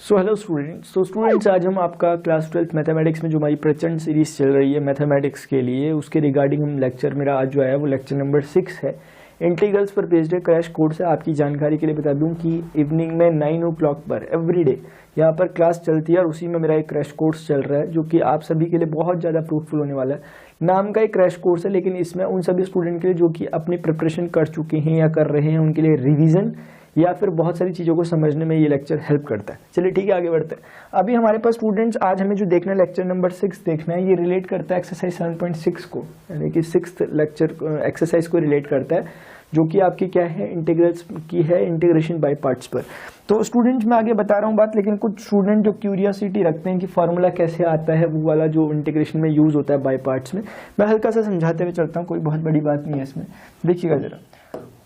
So hello students. तो students आज हम आपका क्लास 12th मैथमेटिक्स में जो हमारी प्रचंड सीरीज चल रही है मैथमेटिक्स के लिए, उसके रिगार्डिंग हम लेक्चर मेरा आज जो आया वो लेक्चर नंबर 6 है। इंटीग्रल्स पर बेस्ड क्रैश कोर्स है। आपकी जानकारी के लिए बता दूं कि इवनिंग में 9 o'clock पर एवरीडे यहाँ पर क्लास चलती है और उसी में मेरा एक क्रैश कोर्स चल रहा है जो कि आप सभी के लिए बहुत ज़्यादा फ्रूटफुल होने वाला है। नाम का एक क्रैश कोर्स है, लेकिन इसमें उन सभी स्टूडेंट के लिए जो कि अपनी प्रिपरेशन कर चुके हैं या कर रहे हैं उनके लिए रिवीजन या फिर बहुत सारी चीज़ों को समझने में ये लेक्चर हेल्प करता है। चलिए ठीक है, आगे बढ़ते हैं। अभी हमारे पास स्टूडेंट्स आज हमें जो देखना है लेक्चर नंबर 6 देखना है, ये रिलेट करता है एक्सरसाइज 7.6 को, यानी कि 6th लेक्चर एक्सरसाइज को रिलेट करता है जो कि आपकी क्या है, इंटीग्रल्स की है, इंटीग्रेशन बाय पार्ट्स पर। तो स्टूडेंट्स मैं आगे बता रहा हूँ बात, लेकिन कुछ स्टूडेंट जो क्यूरियोसिटी रखते हैं कि फार्मूला कैसे आता है, वो वाला जो इंटीग्रेशन में यूज होता है बाय पार्ट्स में, मैं हल्का सा समझाते हुए चलता हूँ, कोई बहुत बड़ी बात नहीं है इसमें। देखिएगा जरा,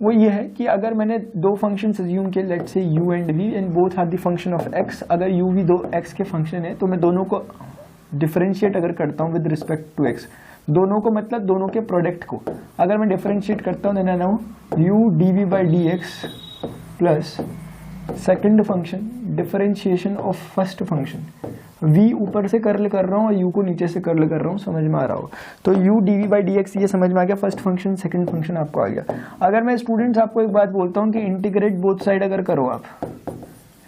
वो ये है कि अगर मैंने दो फंक्शन अज्यूम किए, let's say u and v and both are the function of x, अगर u v दो x के फंक्शन है तो मैं दोनों को डिफरेंशिएट अगर करता हूँ विद रिस्पेक्ट टू x, दोनों को मतलब दोनों के प्रोडक्ट को अगर मैं डिफरेंशिएट करता हूँ, देना u dv by dx plus second function differentiation of first function, v ऊपर से कर्ल कर रहा हूँ और u को नीचे से कर्ल कर रहा हूँ, समझ में आ रहा हो तो u dv by dx ये समझ में आ गया, फर्स्ट फंक्शन सेकंड फंक्शन आपको आ गया। अगर मैं स्टूडेंट्स आपको एक बात बोलता हूँ कि इंटीग्रेट बोथ साइड अगर करो आप,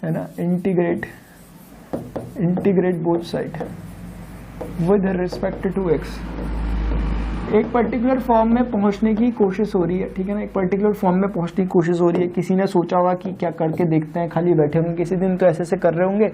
है ना, integrate both side with respect to x, एक पर्टिकुलर फॉर्म में पहुंचने की कोशिश हो रही है, ठीक है ना, एक पर्टिकुलर फॉर्म में पहुंचने की कोशिश हो रही है। किसी ने सोचा होगा कि क्या करके देखते हैं, खाली बैठे होंगे किसी दिन तो ऐसे कर रहे होंगे,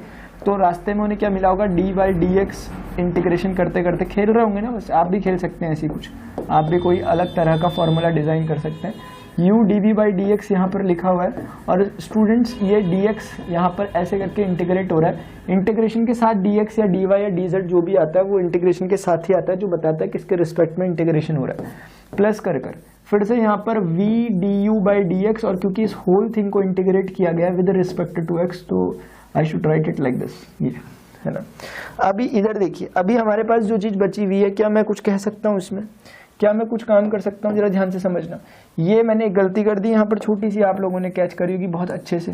तो रास्ते में उन्हें क्या मिला होगा, D by D x integration करते करते खेल रहे होंगे ना, बस आप भी खेल सकते हैं ऐसी कुछ, आप भी कोई अलग तरह का फॉर्मूला डिजाइन कर सकते हैं। u dv by dx यहाँ पर लिखा हुआ है और स्टूडेंट्स ये dx यहाँ पर ऐसे करके इंटीग्रेट हो रहा है। इंटीग्रेशन के साथ dx या dy या dz जो भी आता है वो इंटीग्रेशन के साथ ही आता है, जो बताता है किसके रिस्पेक्ट में इंटीग्रेशन हो रहा है। प्लस कर फिर से यहाँ पर v du by dx, और क्योंकि इस होल थिंग को इंटीग्रेट किया गया है विद रिस्पेक्ट टू x, तो I should write it like this, ये है ना। अभी इधर देखिए, अभी हमारे पास जो चीज़ बची हुई है, क्या मैं कुछ कह सकता हूँ इसमें, क्या मैं कुछ काम कर सकता हूँ, जरा ध्यान से समझना। ये मैंने एक गलती कर दी यहाँ पर छोटी सी, आप लोगों ने कैच करी होगी बहुत अच्छे से।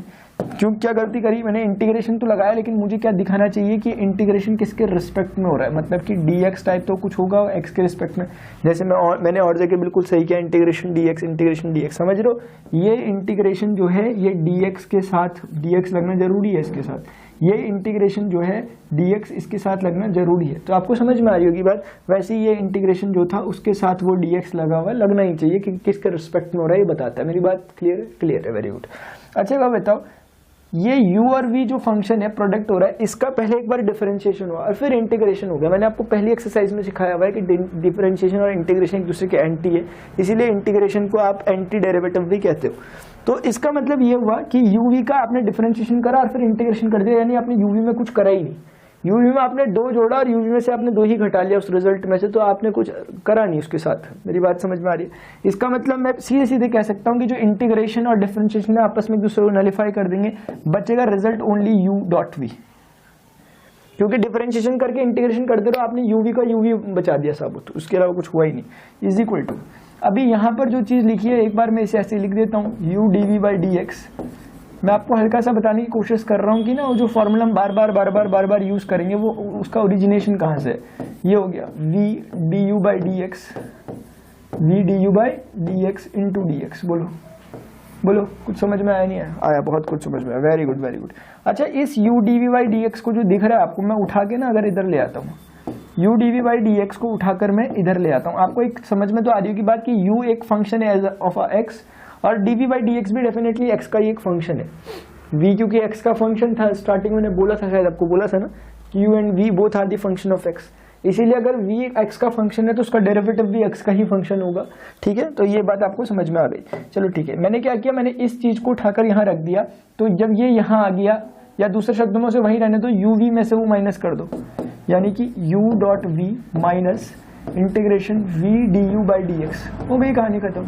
क्यों, क्या गलती करी मैंने, इंटीग्रेशन तो लगाया लेकिन मुझे क्या दिखाना चाहिए कि इंटीग्रेशन किसके रिस्पेक्ट में हो रहा है, मतलब कि dx टाइप तो कुछ होगा x के रिस्पेक्ट में, जैसे मैंने और जगह बिल्कुल सही किया, इंटीग्रेशन dx, समझ रहे हो, ये इंटीग्रेशन जो है ये dx के साथ, dx लगना जरूरी है इसके साथ, ये इंटीग्रेशन जो है dx इसके साथ लगना जरूरी है, तो आपको समझ में आ रही होगी बात। वैसे ये इंटीग्रेशन जो था उसके साथ वो dx लगा हुआ है, लगना ही चाहिए कि किसके रिस्पेक्ट में हो रहा है, ये बताता है। मेरी बात क्लियर है, वेरी गुड। अच्छा अब बताओ, ये u और v जो फंक्शन है प्रोडक्ट हो रहा है, इसका पहले एक बार डिफरेंशिएशन हुआ और फिर इंटीग्रेशन हो गया। मैंने आपको पहली एक्सरसाइज में सिखाया हुआ है कि डिफरेंशिएशन और इंटीग्रेशन एक दूसरे के एंटी है, इसीलिए इंटीग्रेशन को आप एंटी डेरिवेटिव भी कहते हो। तो इसका मतलब ये हुआ कि uv का आपने डिफरेंशिएशन करा और फिर इंटीग्रेशन कर दिया, यानी आपने uv में कुछ करा ही नहीं, uv में आपने 2 जोड़ा और uv में से आपने 2 ही घटा लिया उस रिजल्ट में से, तो आपने कुछ करा नहीं उसके साथ। मेरी बात समझ में आ रही है। इसका मतलब मैं सीधे सीधे कह सकता हूँ कि जो इंटीग्रेशन और डिफरेंशिएशन है आपस में एक दूसरे को नलिफाई कर देंगे, बचेगा result only u dot v, क्योंकि डिफरेंशिएशन करके इंटीग्रेशन करते रहो, आपने uv का uv बचा दिया साबुत, उसके अलावा कुछ हुआ ही नहीं। इज इक्वल टू, अभी यहाँ पर जो चीज लिखी है एक बार मैं इसे ऐसे लिख देता हूँ, u dv by dx। मैं आपको हल्का सा बताने की कोशिश कर रहा हूँ कि ना वो जो फॉर्मूला हम बार बार यूज करेंगे वो उसका ओरिजिनेशन कहाँ से है। ये हो गया v du by dx into dx। बोलो कुछ समझ में आया नहीं है? आया, बहुत कुछ समझ में आया, वेरी गुड। अच्छा, इस u dv by dx को जो दिख रहा है आपको, मैं उठा के ना अगर इधर ले आता हूँ, u dv by dx को उठाकर मैं इधर ले आता हूँ, आपको एक समझ में तो आ रही होगी बात कि u एक फंक्शन है ऑफ x और dv by dx भी डेफिनेटली x का ही एक फंक्शन है। v क्योंकि x का फंक्शन था, स्टार्टिंग में बोला था, शायद आपको बोला था ना कि u and v both are the function of x, इसीलिए अगर v x का फंक्शन है तो उसका डेरिवेटिव भी x का ही फंक्शन होगा। ठीक है, तो ये बात आपको समझ में आ गई। चलो ठीक है, मैंने क्या किया, मैंने इस चीज को उठाकर यहाँ रख दिया, तो जब ये यहाँ आ गया, या दूसरे शब्दों में से वही रहने दो, uv में से वो माइनस कर दो, यानी कि u dot v minus integration v du by dx, हो गई कहानी खत्म।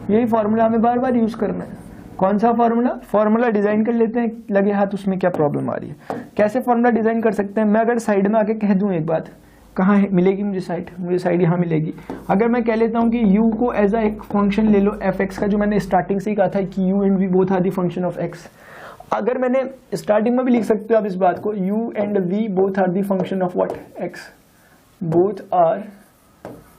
यही फॉर्मूला हमें बार यूज करना है। कौन सा फॉर्मूला डिजाइन कर लेते हैं, लगे हाथ, उसमें क्या प्रॉब्लम आ रही है, कैसे फॉर्मूला डिजाइन कर सकते हैं। मैं अगर साइड में आके कह दूं एक बात, कहाँ है मिलेगी मुझे साइड यहाँ मिलेगी। अगर मैं कह लेता हूँ कि u को एज एक फंक्शन ले लो f(x) का, जो मैंने स्टार्टिंग से ही कहा था कि u and v both are the function of x, अगर मैंने स्टार्टिंग में भी लिख सकते हो आप इस बात को, u and v both are the function of what, x, both are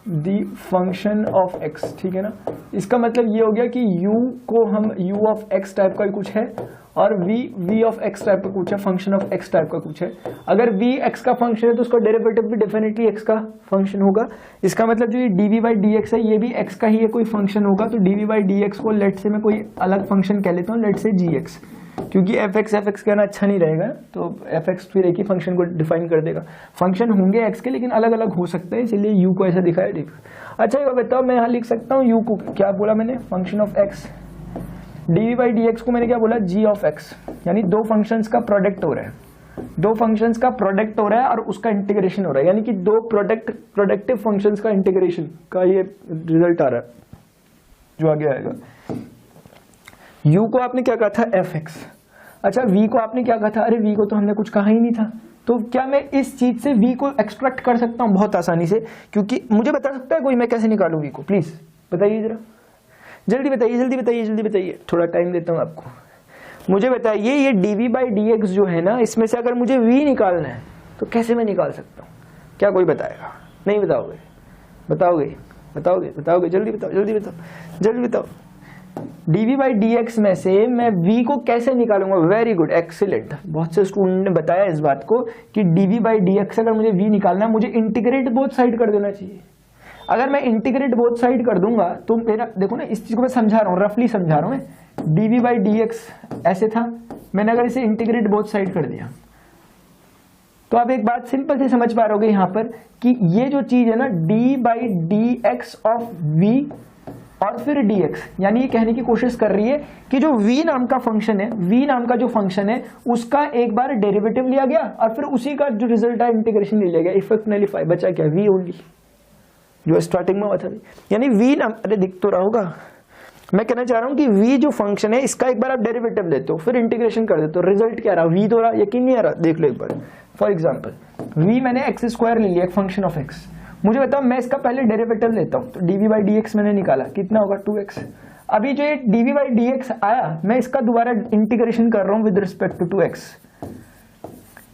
the function of x, ठीक है ना। इसका मतलब ये हो गया कि u को हम u ऑफ x टाइप का कुछ है और v ऑफ x टाइप का कुछ है, फंक्शन ऑफ x टाइप का कुछ है। अगर v x का फंक्शन है तो उसका डेरिवेटिव भी डेफिनेटली x का फंक्शन होगा। इसका मतलब जो ये dv बाई dx है ये भी x का ही है कोई फंक्शन होगा, तो dv बाई dx को लेट से मैं कोई अलग फंक्शन कह लेता हूँ, लेट से gx, क्योंकि fx कहना अच्छा नहीं रहेगा, तो fx फिर एक ही फंक्शन को डिफाइन कर देगा। फंक्शन होंगे x के लेकिन अलग अलग हो सकते हैं, इसलिए u को ऐसा दिखाया देखो। अच्छा ये बताओ, मैं यहाँ लिख सकता हूँ u को क्या बोला मैंने, function of x, dv by dx को मैंने क्या बोला, g ऑफ x, यानी दो फंक्शंस का प्रोडक्ट हो रहा है, दो फंक्शंस का प्रोडक्ट हो रहा है और उसका इंटीग्रेशन हो रहा है, यानी कि दो प्रोडक्टिव फंक्शंस का इंटीग्रेशन का ये रिजल्ट आ रहा है जो आगे आएगा। u को आपने क्या कहा था, fx। अच्छा v को आपने क्या कहा था, अरे v को तो हमने कुछ कहा ही नहीं था, तो क्या मैं इस चीज से v को एक्सट्रैक्ट कर सकता हूँ बहुत आसानी से, क्योंकि मुझे बता सकता है कोई मैं कैसे निकालूं v को, प्लीज बताइए जरा, जल्दी बताइए जल्दी बताइए जल्दी बताइए, थोड़ा टाइम देता हूँ आपको। मुझे बताइए ये dv बाई dx जो है ना, इसमें से अगर मुझे v निकालना है तो कैसे मैं निकाल सकता हूँ, क्या कोई बताएगा? नहीं बताओगे? बताओगे बताओगे बताओगे, जल्दी बताओ जल्दी बताओ जल्दी बताओ। dv बाई dx में से मैं v को कैसे निकालूंगा? Very good, excellent. बहुत से स्टूडेंट ने बताया इस बात को कि dv बाई dx अगर मुझे v निकालना है, मुझे इंटीग्रेट बोथ साइड कर देना चाहिए। अगर मैं इंटीग्रेट बोथ साइड कर दूंगा तो मेरा, देखो ना इस चीज को मैं समझा रहा हूँ, रफली समझा रहा हूँ मैं, dv बाई dx ऐसे था, मैंने अगर इसे इंटीग्रेट बोथ साइड कर दिया तो आप एक बात सिंपल से समझ पा रहोगे यहाँ पर कि ये जो चीज है ना, d by dx of v और फिर dx, यानी ये कहने की कोशिश कर रही है कि जो v नाम का फंक्शन है, v नाम का जो फंक्शन है उसका एक बार डेरिवेटिव लिया गया और फिर उसी का जो रिजल्ट है इंटीग्रेशन ले लिया गया, इफेक्ट नलिफाई, बचा क्या, v ओनली, जो स्टार्टिंग में हुआ था। यानी v नाम, अरे दिख तो रहा होगा, मैं कहना चाह रहा हूं कि v जो फंक्शन है इसका एक बार आप डेरिवेटिव लेते हो फिर इंटीग्रेशन कर देते हो, रिजल्ट क्या रहा, v तो रहा, यकीन नहीं आ रहा, देख लो एक बार। फॉर एग्जांपल v मैंने x स्क्वायर ले लिया, एक फंक्शन ऑफ x, मुझे बताओ मैं इसका पहले डेरिवेटिव लेता हूं, तो dv बाई dx मैंने निकाला, कितना होगा 2x। अभी जो ये dv बाई dx आया, मैं इसका दोबारा इंटीग्रेशन कर रहा हूं विद रिस्पेक्ट टू 2x,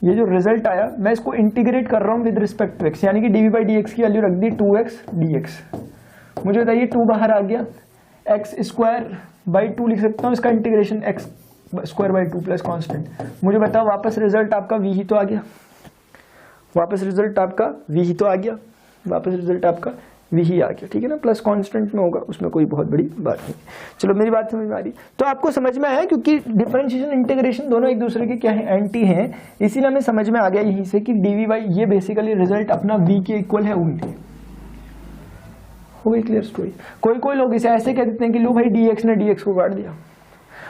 ये जो रिजल्ट आया मैं इसको इंटीग्रेट कर रहा हूँ विद रिस्पेक्ट टू x, यानी कि dv बाई dx की वैल्यू रख दी 2x dx। मुझे बताइए 2 बाहर आ गया, x स्क्वायर बाई 2 लिख सकता हूँ, इसका integration x square by 2 plus constant. मुझे बताओ वापस रिजल्ट आपका v ही तो आ गया, वापस रिजल्ट आपका v ही तो आ गया, वापस रिजल्ट आपका v ही आ गया, ठीक है ना, प्लस कांस्टेंट में होगा, उसमें कोई बहुत बड़ी बात नहीं। चलो मेरी बात समझ में आ रही, तो आपको समझ में आया, क्योंकि डिफरेंशिएशन इंटीग्रेशन दोनों एक दूसरे के क्या है, एंटी हैं, इसीलिए हमें समझ में आ गया यहीं से कि dv बाई ये बेसिकली रिजल्ट अपना v के इक्वल है ओनली। हो गई क्लियर स्टोरी। कोई लोग इसे ऐसे कह देते हैं कि लो भाई dx ने dx को काट दिया,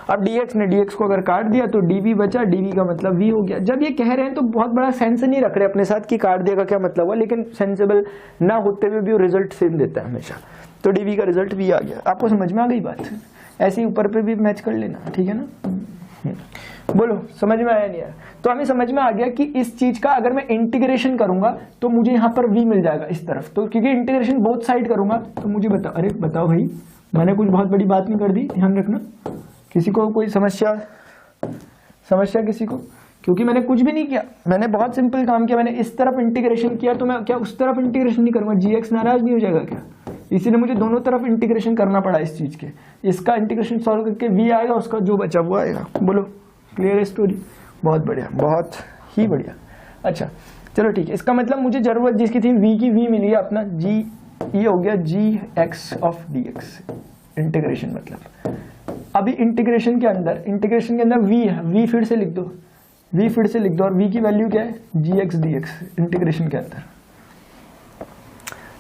अब dx ने dx को अगर काट दिया तो dv बचा, dv का मतलब v हो गया। जब ये कह रहे हैं तो बहुत बड़ा सेंस नहीं रख रहे अपने साथ कि काट दिया का क्या मतलब हुआ, लेकिन सेंसेबल ना होते हुए भी वो रिजल्ट सेम देता है हमेशा, तो dv का रिजल्ट v आ गया। आपको समझ में आ गई बात? ऐसे ही ऊपर पे भी मैच कर लेना, ठीक है ना। बोलो समझ में आया नहीं आया? तो हमें समझ में आ गया कि इस चीज का अगर मैं इंटीग्रेशन करूंगा तो मुझे यहाँ पर v मिल जाएगा इस तरफ, तो क्योंकि इंटीग्रेशन बोथ साइड करूंगा तो मुझे बताओ, अरे बताओ भाई मैंने कुछ बहुत बड़ी बात नहीं कर दी, ध्यान रखना। किसी को कोई समस्या किसी को? क्योंकि मैंने कुछ भी नहीं किया, मैंने बहुत सिंपल काम किया, मैंने इस तरफ इंटीग्रेशन किया, तो मैं क्या उस तरफ इंटीग्रेशन नहीं करूंगा, gx नाराज नहीं हो जाएगा क्या? इसीलिए मुझे दोनों तरफ इंटीग्रेशन करना पड़ा इस चीज के, इसका इंटीग्रेशन सॉल्व करके v आएगा, उसका जो बचा वो आएगा। बोलो क्लियर है स्टोरी? बहुत बढ़िया, बहुत ही बढ़िया। अच्छा चलो ठीक है, इसका मतलब मुझे जरूरत जिसकी थी v की, v मिल गया अपना g, ये हो गया gx ऑफ dx इंटीग्रेशन। मतलब अभी इंटीग्रेशन के अंदर v है, v फिर से लिख दो, और v की वैल्यू क्या है, gx dx इंटीग्रेशन के अंदर।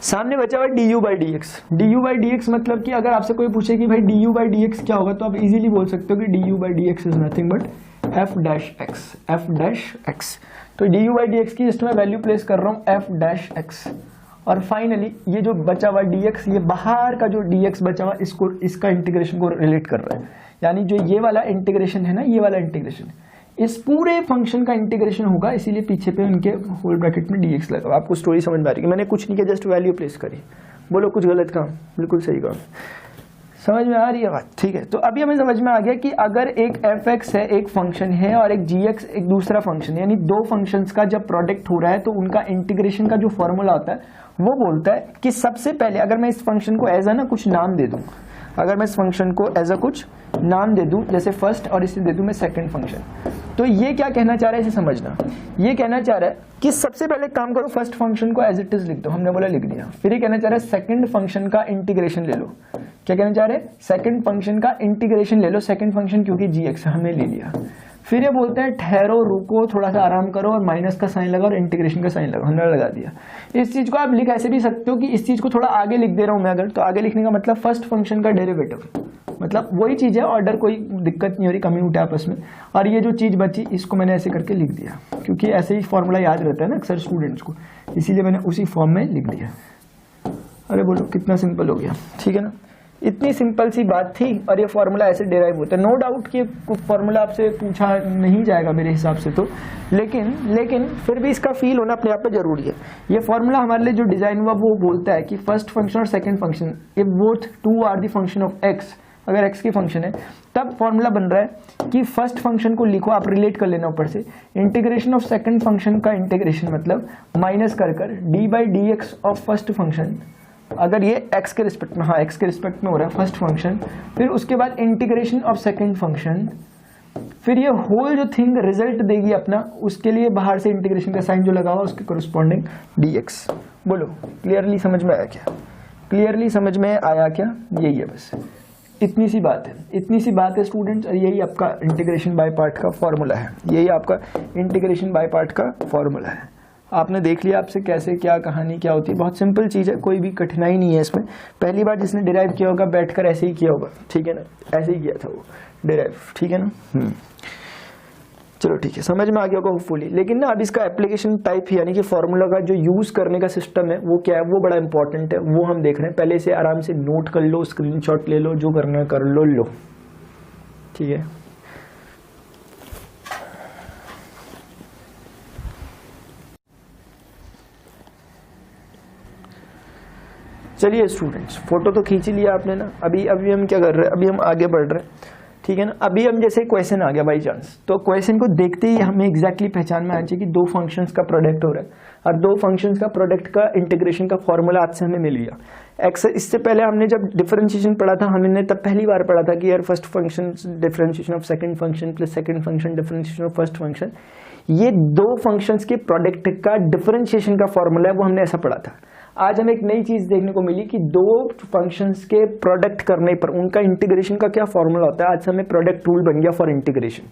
सामने बचा हुआ du बाई dx मतलब कि अगर आपसे कोई पूछे कि भाई du बाई dx क्या होगा, तो आप इजीली बोल सकते हो कि du by dx is nothing but f dash x। तो du बाई dx की जस्ट मैं वैल्यू प्लेस कर रहा हूँ f डैश x, और फाइनली ये जो बचा हुआ dx, ये बाहर का जो dx बचा हुआ इसका इंटीग्रेशन को रिलेट कर रहा है, यानी जो ये वाला इंटीग्रेशन है ना, ये वाला इंटीग्रेशन इस पूरे फंक्शन का इंटीग्रेशन होगा, इसीलिए पीछे पे उनके होल ब्रैकेट में dx लगा। आपको स्टोरी समझ में आ रही है? मैंने कुछ नहीं किया, जस्ट वैल्यू प्लेस करी। बोलो कुछ गलत काम? बिल्कुल सही काम। समझ में आ रही है बात? ठीक है, तो अभी हमें समझ में आ गया कि अगर एक f(x) है, एक फंक्शन है, और एक g(x) एक दूसरा फंक्शन है, यानी दो फंक्शंस का जब प्रोडक्ट हो रहा है तो उनका इंटीग्रेशन का जो फॉर्मूला होता है वो बोलता है कि सबसे पहले अगर मैं इस फंक्शन को एज अ ना कुछ नाम दे दूं, अगर मैं इस फंक्शन को एज अ कुछ नाम दे दूं, जैसे फर्स्ट, और इसे दे दूं मैं सेकंड फंक्शन, तो ये क्या कहना चाह रहा है इसे समझना। ये कहना चाह रहा है कि सबसे पहले काम करो, फर्स्ट फंक्शन को एज इट इज लिख दो, हमने बोला लिख दिया। फिर ये कहना चाह रहा है सेकंड फंक्शन का इंटीग्रेशन ले लो। क्या कहना चाह रहे हैं? सेकंड फंक्शन का इंटीग्रेशन ले लो, सेकंड फंक्शन क्योंकि g(x) हमने ले लिया। फिर ये बोलते हैं ठहरो, रुको, थोड़ा सा आराम करो, और माइनस का साइन लगा और इंटीग्रेशन का साइन लगा, हमने लगा दिया। इस चीज को आप लिख ऐसे भी सकते हो कि इस चीज को थोड़ा आगे लिख दे रहा हूं मैं, अगर तो आगे लिखने का मतलब फर्स्ट फंक्शन का डेरिवेटिव, मतलब वही चीज है, ऑर्डर कोई दिक्कत नहीं हो रही, कमी उठा आपस में। और ये जो चीज बची इसको मैंने ऐसे करके लिख दिया, क्योंकि ऐसे ही फॉर्मूला याद रहता है ना अक्सर स्टूडेंट्स को, इसीलिए मैंने उसी फॉर्म में लिख दिया। अरे बोलो कितना सिंपल हो गया, ठीक है ना? इतनी सिंपल सी बात थी, और ये फॉर्मूला ऐसे डिराइव होता है। नो डाउट कि फॉर्मूला आपसे पूछा नहीं जाएगा मेरे हिसाब से तो, लेकिन फिर भी इसका फील होना अपने आप पे जरूरी है। ये फॉर्मूला हमारे लिए जो डिजाइन हुआ वो बोलता है कि फर्स्ट फंक्शन और second function if both two are the function of x, अगर x की फंक्शन है तब फॉर्मूला बन रहा है कि फर्स्ट फंक्शन को लिखो, आप रिलेट कर लेना ऊपर से, इंटीग्रेशन ऑफ सेकंड फंक्शन का इंटीग्रेशन मतलब माइनस कर d/dx ऑफ फर्स्ट फंक्शन, अगर ये x के रिस्पेक्ट में, हाँ x के रिस्पेक्ट में हो रहा है फर्स्ट फंक्शन, फिर उसके बाद इंटीग्रेशन ऑफ सेकंड फंक्शन, फिर ये होल जो थिंग रिजल्ट देगी अपना, उसके लिए बाहर से इंटीग्रेशन का साइन जो लगा हुआ उसके कोरिस्पॉन्डिंग dx। बोलो क्लियरली समझ में आया क्या? क्लियरली समझ में आया क्या? यही है, बस इतनी सी बात है, इतनी सी बात है स्टूडेंट्स, और यही आपका इंटीग्रेशन बाय पार्ट का फॉर्मूला है, यही आपका इंटीग्रेशन बाय पार्ट का फॉर्मूला है। आपने देख लिया आपसे कैसे क्या कहानी क्या होती है, बहुत सिंपल चीज़ है, कोई भी कठिनाई नहीं है इसमें। पहली बार जिसने डिराइव किया होगा बैठकर ऐसे ही किया होगा, ठीक है ना? ऐसे ही किया था वो डिराइव, ठीक है ना? चलो ठीक है, समझ में आ गया होगा होपफुली। लेकिन ना अब इसका एप्लीकेशन टाइप यानी कि फॉर्मूला का जो यूज करने का सिस्टम है वो क्या है, वो बड़ा इंपॉर्टेंट है, वो हम देख रहे हैं। पहले इसे आराम से नोट कर लो, स्क्रीनशॉट ले लो, जो करना है कर लो, ठीक है? चलिए स्टूडेंट्स, फोटो तो खींच लिया आपने ना। अभी हम क्या कर रहे हैं, अभी हम आगे बढ़ रहे हैं, ठीक है ना? अभी हम जैसे क्वेश्चन आ गया बाई चांस, तो क्वेश्चन को देखते ही हमें एग्जैक्टली पहचान में आना चाहिए कि दो फंक्शंस का प्रोडक्ट हो रहा है, और दो फंक्शंस का प्रोडक्ट का इंटीग्रेशन का फॉर्मूला आज से हमें मिल गया। एक्स, इससे पहले हमने जब डिफरेंशिएशन पढ़ा था, हमने तब पहली बार पढ़ा था कि यार first function differentiation of second function plus second function differentiation of first function, ये दो फंक्शंस के प्रोडक्ट का डिफरेंशिएशन का फॉर्मूला है, वो हमने ऐसा पढ़ा था। आज हमें एक नई चीज देखने को मिली कि दो फंक्शंस के प्रोडक्ट करने पर उनका इंटीग्रेशन का क्या फॉर्मूला होता है। आज हमें प्रोडक्ट रूल बन गया फॉर इंटीग्रेशन।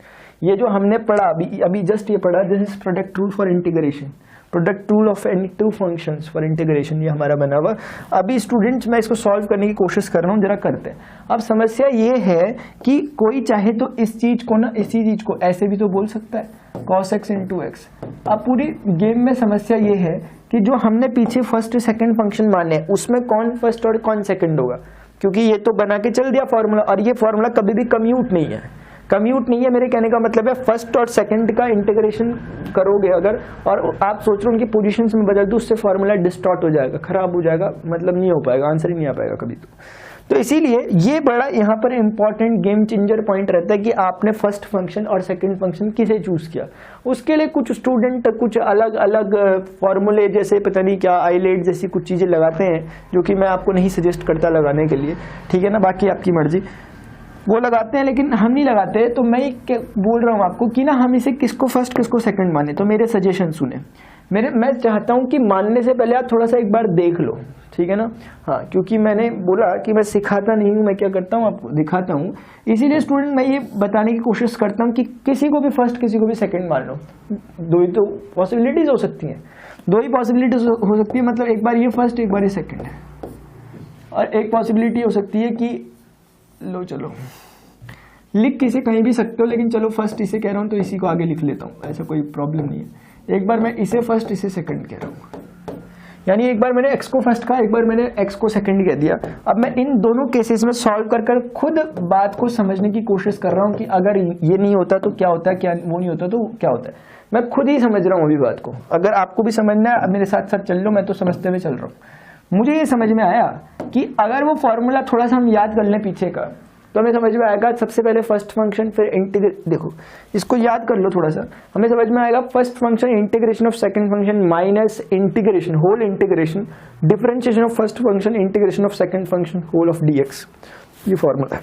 ये जो हमने पढ़ा अभी जस्ट ये पढ़ा, this is product rule for integration, product rule of any two functions for integration, ये हमारा बना हुआ। अभी स्टूडेंट्स मैं इसको सॉल्व करने की कोशिश कर रहा हूँ, जरा करते हैं। अब समस्या ये है कि कोई चाहे तो इस चीज को ना, इसी चीज को ऐसे भी तो बोल सकता है, cos x into x। अब पूरी गेम में समस्या ये है कि जो हमने पीछे फर्स्ट सेकंड फंक्शन माने उसमें कौन फर्स्ट और कौन सेकंड होगा, क्योंकि ये तो बना के चल दिया फॉर्मूला, और ये फॉर्मूला कभी भी कम्यूट नहीं है। कम्यूट नहीं है मेरे कहने का मतलब है फर्स्ट और सेकंड का इंटीग्रेशन करोगे अगर, और आप सोच रहे हो उनकी पोजीशंस में बदल दो, उससे फॉर्मूला डिस्टॉर्ट हो जाएगा, खराब हो जाएगा, मतलब नहीं हो पाएगा, आंसर ही नहीं आ पाएगा कभी तो इसीलिए ये बड़ा यहाँ पर इंपॉर्टेंट गेम चेंजर पॉइंट रहता है कि आपने फर्स्ट फंक्शन और सेकंड फंक्शन किसे चूज किया। उसके लिए कुछ स्टूडेंट कुछ अलग अलग फॉर्मूले जैसे पता नहीं क्या आईलेट जैसी कुछ चीजें लगाते हैं, जो कि मैं आपको नहीं सजेस्ट करता लगाने के लिए, ठीक है ना? बाकी आपकी मर्जी, वो लगाते हैं लेकिन हम नहीं लगाते। तो मैं बोल रहा हूँ आपको कि ना हम इसे किसको फर्स्ट किसको सेकंड माने, तो मेरे सजेशन सुने। मैं चाहता हूँ कि मानने से पहले आप थोड़ा सा एक बार देख लो, ठीक है ना? हाँ, क्योंकि मैंने बोला कि मैं सिखाता नहीं हूँ, मैं क्या करता हूँ आपको दिखाता हूँ। इसीलिए स्टूडेंट मैं ये बताने की कोशिश करता हूँ कि किसी को भी फर्स्ट किसी को भी सेकंड मान लो, दो ही तो पॉसिबिलिटीज हो सकती हैं, दो ही पॉसिबिलिटीज हो सकती है, मतलब एक बार ये फर्स्ट एक बार ये सेकंड है, और एक पॉसिबिलिटी हो सकती है कि लो चलो लिख किसे कहीं भी सकते हो, लेकिन चलो फर्स्ट इसे कह रहा हूँ तो इसी को आगे लिख लेता हूँ, ऐसा कोई प्रॉब्लम नहीं है। एक बार मैं इसे फर्स्ट इसे सेकंड कह रहा हूँ, यानी एक बार मैंने x को फर्स्ट कहा, एक बार मैंने x को सेकंड कह दिया। अब मैं इन दोनों केसेस में सॉल्व कर खुद बात को समझने की कोशिश कर रहा हूँ कि अगर ये नहीं होता तो क्या होता है, क्या वो नहीं होता तो क्या होता है। मैं खुद ही समझ रहा हूँ अभी बात को, अगर आपको भी समझना है अब मेरे साथ साथ चल लो, मैं तो समझते हुए चल रहा हूँ। मुझे ये समझ में आया कि अगर वो फॉर्मूला थोड़ा सा हम याद कर लें पीछे का तो हमें समझ में आएगा सबसे पहले फर्स्ट फंक्शन फिर देखो इसको याद कर लो थोड़ा सा, हमें समझ में आएगा first function integration of second function minus integration whole integration differentiation of first function integration of second function whole of dx, ये फॉर्मूला है।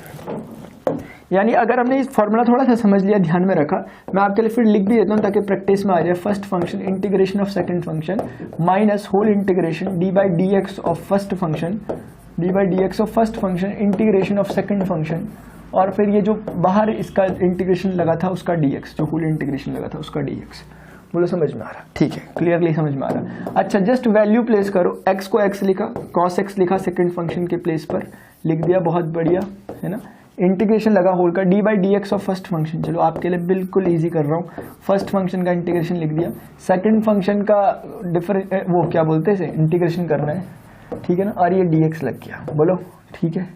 यानी अगर हमने इस फॉर्मूला थोड़ा सा समझ लिया, ध्यान में रखा, मैं आपके लिए फिर लिख भी देता हूँ ताकि प्रैक्टिस में आ जाए। First function integration of second function minus whole integration d by D x of first function d by D x of first function integration of second function, और फिर ये जो बाहर इसका इंटीग्रेशन लगा था उसका dx, जो होल इंटीग्रेशन लगा था उसका dx। बोलो समझ में आ रहा? ठीक है, क्लियरली समझ में आ रहा। अच्छा, जस्ट वैल्यू प्लेस करो, x को x लिखा, cos x लिखा सेकंड फंक्शन के प्लेस पर लिख दिया, बहुत बढ़िया है ना। इंटीग्रेशन लगा होल का D by D x of first function, चलो आपके लिए बिल्कुल इजी कर रहा हूँ, फर्स्ट फंक्शन का इंटीग्रेशन लिख दिया, सेकंड फंक्शन का वो क्या बोलते हैं इंटीग्रेशन करना है, ठीक है ना, और ये dx लग गया। बोलो ठीक है,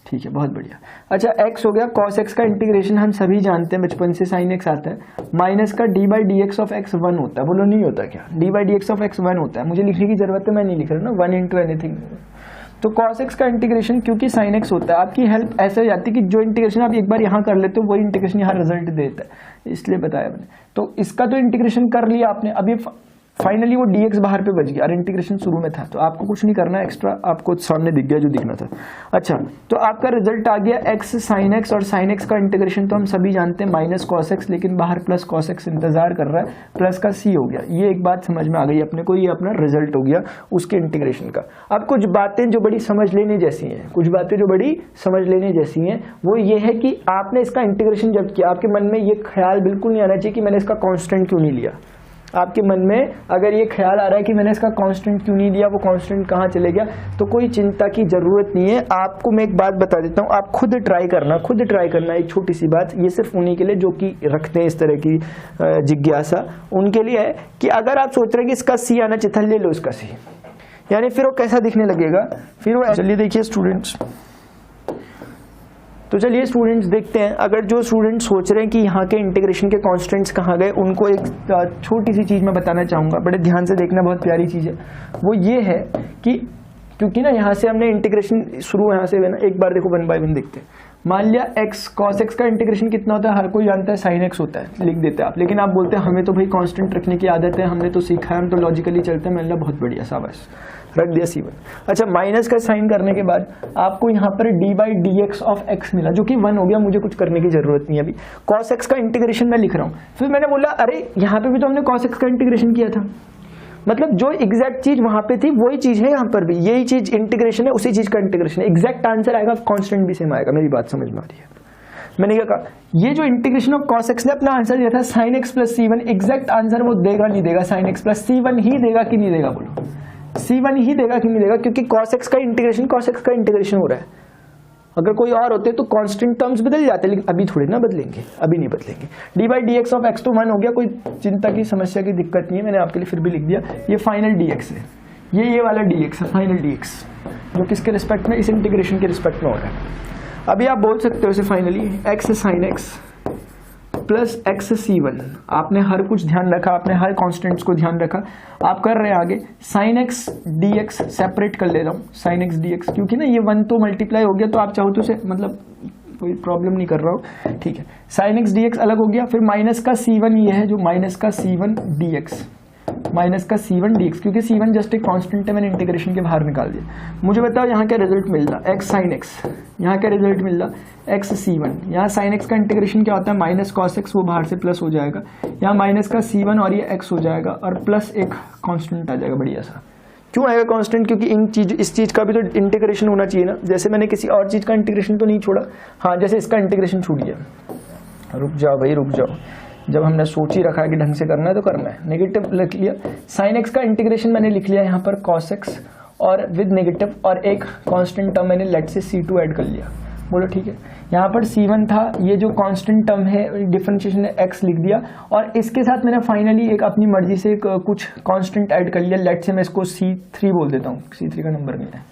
ठीक है, बहुत बढ़िया। अच्छा, x हो गया, cos x का इंटीग्रेशन हम सभी जानते हैं बचपन से sin x आता है, माइनस का d by D x of x 1 होता है। बोलो नहीं होता क्या? d by D x of x 1 होता है, मुझे लिखने की जरूरत है, मैं नहीं लिख रहा ना, 1 इंटू एनीथिंग। तो cos x का इंटीग्रेशन क्योंकि sin x होता है, आपकी हेल्प ऐसे हो जाती है कि जो इंटीग्रेशन आप एक बार यहाँ कर लेते हो वही इंटीग्रेशन यहाँ रिजल्ट देता है, इसलिए बताया मैंने। तो इसका तो इंटीग्रेशन कर लिया आपने, अब ये फाइनली वो dx बाहर पे बच गया और इंटीग्रेशन शुरू में था, तो आपको कुछ नहीं करना एक्स्ट्रा, आपको सामने दिख गया जो दिखना था। अच्छा, तो आपका रिजल्ट आ गया x sin x, और sin x का इंटीग्रेशन तो हम सभी जानते हैं माइनस cos x, लेकिन बाहर प्लस cos x इंतजार कर रहा है, प्लस का c हो गया। ये एक बात समझ में आ गई अपने को, ये अपना रिजल्ट हो गया उसके इंटीग्रेशन का। अब कुछ बातें जो बड़ी समझ लेने जैसी हैं, कुछ बातें जो बड़ी समझ लेने जैसी हैं वो ये है कि आपने इसका इंटीग्रेशन जब किया, आपके मन में ये ख्याल बिल्कुल नहीं आना चाहिए कि मैंने इसका कॉन्स्टेंट क्यों नहीं लिया। आपके मन में अगर ये ख्याल आ रहा है कि मैंने इसका कांस्टेंट क्यों नहीं लिया, वो कांस्टेंट कहाँ चले गया, तो कोई चिंता की जरूरत नहीं है। आपको मैं एक बात बता देता हूँ, आप खुद ट्राई करना, एक छोटी सी बात, ये सिर्फ उन्हीं के लिए जो कि रखते हैं इस तरह की जिज्ञासा, उनके लिए है कि अगर आप सोच रहे हैं कि इसका सी आना चाहिए था, ले लो इसका सी, यानी फिर वो कैसा दिखने लगेगा, फिर वो, चलिए देखिए स्टूडेंट्स, तो चलिए स्टूडेंट्स देखते हैं, अगर जो स्टूडेंट्स सोच रहे हैं कि यहाँ के इंटीग्रेशन के कांस्टेंट्स कहाँ गए, उनको एक छोटी सी चीज़ मैं बताना चाहूँगा, बड़े ध्यान से देखना, बहुत प्यारी चीज़ है। वो ये है कि क्योंकि ना यहाँ से हमने इंटीग्रेशन शुरू यहाँ से ना, एक बार देखो 1 बाय 1 देखते हैं। मान लिया x cos x का इंटीग्रेशन कितना होता है, हर कोई जानता है sin x होता है, लिख देते हैं आप, लेकिन आप बोलते हैं हमें तो भाई कांस्टेंट रखने की आदत है, हमने तो सीखा है, हम तो लॉजिकली चलते हैं। मैंने बहुत बढ़िया, शाबाश, रख दिया c1। अच्छा, माइनस का साइन करने के बाद आपको यहाँ पर d by D x of x मिला, जो कि 1 हो गया, मुझे कुछ करने की जरूरत नहीं है अभी। cos x का इंटीग्रेशन मैं लिख रहा हूँ, फिर मैंने बोला अरे यहाँ पे भी तो हमने cos x का इंटीग्रेशन किया था, मतलब जो एग्जैक्ट चीज वहां पे थी वही चीज है यहाँ पर भी, यही चीज इंटीग्रेशन है, उसी चीज का इंटीग्रेशन है, एग्जैक्ट आंसर आएगा, कांस्टेंट भी सेम आएगा। मेरी बात समझ में आ रही है? मैंने क्या कहा, ये जो इंटीग्रेशन ऑफ cos x ने अपना आंसर दिया था sin x plus c1, exact answer वो देगा नहीं देगा, sin x प्लस c1 ही देगा कि नहीं देगा, बोलो c1 ही देगा कि नहीं देगा, क्योंकि cos x का इंटीग्रेशन हो रहा है। अगर कोई और होते तो कांस्टेंट टर्म्स बदल जाते, लेकिन अभी थोड़ी ना बदलेंगे, अभी नहीं बदलेंगे। D by D x of x तो 1 हो गया, कोई चिंता की समस्या की दिक्कत नहीं है, मैंने आपके लिए फिर भी लिख दिया। ये फाइनल dx है, ये वाला dx है, फाइनल dx, जो किसके रिस्पेक्ट में, इस इंटीग्रेशन के रिस्पेक्ट में हो रहा है। अभी आप बोल सकते हो इसे finally x sin x plus x c1, आपने हर कुछ ध्यान रखा, आपने हर कॉन्स्टेंट्स को ध्यान रखा, आप कर रहे हैं आगे sin x dx, सेपरेट कर ले रहा हूँ sin x dx, क्योंकि ना ये 1 तो मल्टीप्लाई हो गया, तो आप चाहो तो उसे, मतलब कोई प्रॉब्लम नहीं कर रहा हूँ, ठीक है। sin x dx अलग हो गया, फिर माइनस का c1 ये है, जो माइनस का c1 dx, माइनस का c1 dx, क्योंकि c1 जस्ट एक कांस्टेंट है, मैंने इंटीग्रेशन के बाहर निकाल दिया। मुझे बताओ यहाँ क्या रिजल्ट मिल रहा, x sin x, यहाँ क्या रिजल्ट मिल रहा, x c1, यहाँ sin x का इंटीग्रेशन क्या होता है, माइनस cos x, वो बाहर से प्लस हो जाएगा, यहाँ माइनस का c1 और ये x हो जाएगा, और प्लस एक कांस्टेंट आ जाएगा बढ़िया सा। क्यों आएगा कांस्टेंट? क्योंकि इस चीज का भी तो इंटीग्रेशन होना चाहिए ना, जैसे मैंने किसी और चीज का इंटीग्रेशन तो नहीं छोड़ा, हाँ जैसे इसका इंटीग्रेशन छूट गया। रुक जाओ भाई, रुक जाओ, जब हमने सोच ही रखा है कि ढंग से करना है तो करना है। नेगेटिव लिख लिया, sin x का इंटीग्रेशन मैंने लिख लिया यहाँ पर cos x, और विद नेगेटिव, और एक कांस्टेंट टर्म मैंने लेट से c2 ऐड कर लिया, बोलो ठीक है। यहाँ पर c1 था, ये जो कांस्टेंट टर्म है डिफरेंशिएशन है x लिख दिया, और इसके साथ मैंने फाइनली एक अपनी मर्जी से कुछ कांस्टेंट ऐड कर लिया, लेट से मैं इसको c3 बोल देता हूँ, c3 का नंबर मिला है।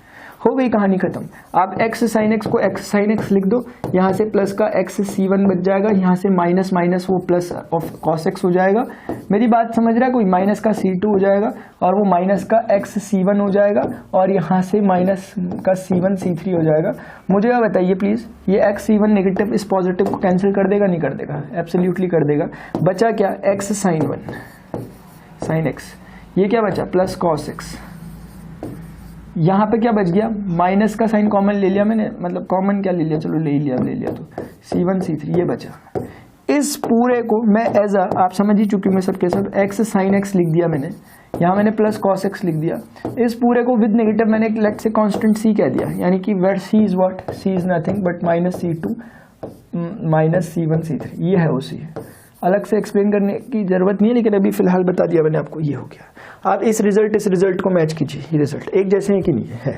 हो गई कहानी खत्म। आप x sin x को x sin x लिख दो, यहाँ से प्लस का x c1 बच जाएगा, यहाँ से माइनस माइनस वो प्लस ऑफ cos x हो जाएगा। मेरी बात समझ रहा है कोई? माइनस का c2 हो जाएगा और वो माइनस का x c1 हो जाएगा और यहाँ से माइनस का c1 c3 हो जाएगा। मुझे आप बताइए प्लीज, ये x c1 नेगेटिव इस पॉजिटिव को कैंसिल कर देगा नहीं कर देगा? एब्सोल्युटली कर देगा। बचा क्या? x sin 1 sin x, ये क्या बचा? Plus cos x। यहाँ पे क्या बच गया? माइनस का साइन कॉमन ले लिया मैंने, मतलब कॉमन क्या ले लिया, चलो ले लिया तो c1 c3 ये बचा। इस पूरे को मैं एज आप समझ ही चुके मैं सबके सब x sin x लिख दिया मैंने, यहाँ मैंने प्लस cos x लिख दिया। इस पूरे को विद नेगेटिव मैंने लेट से कांस्टेंट c कह दिया, यानी कि where c is what? c is nothing but minus c2 minus c1 c3, ये है वो c। अलग से एक्सप्लेन करने की जरूरत नहीं है, लेकिन अभी फिलहाल बता दिया मैंने आपको, ये हो गया। आप इस रिजल्ट को मैच कीजिए, ये रिजल्ट एक जैसे हैं कि नहीं है।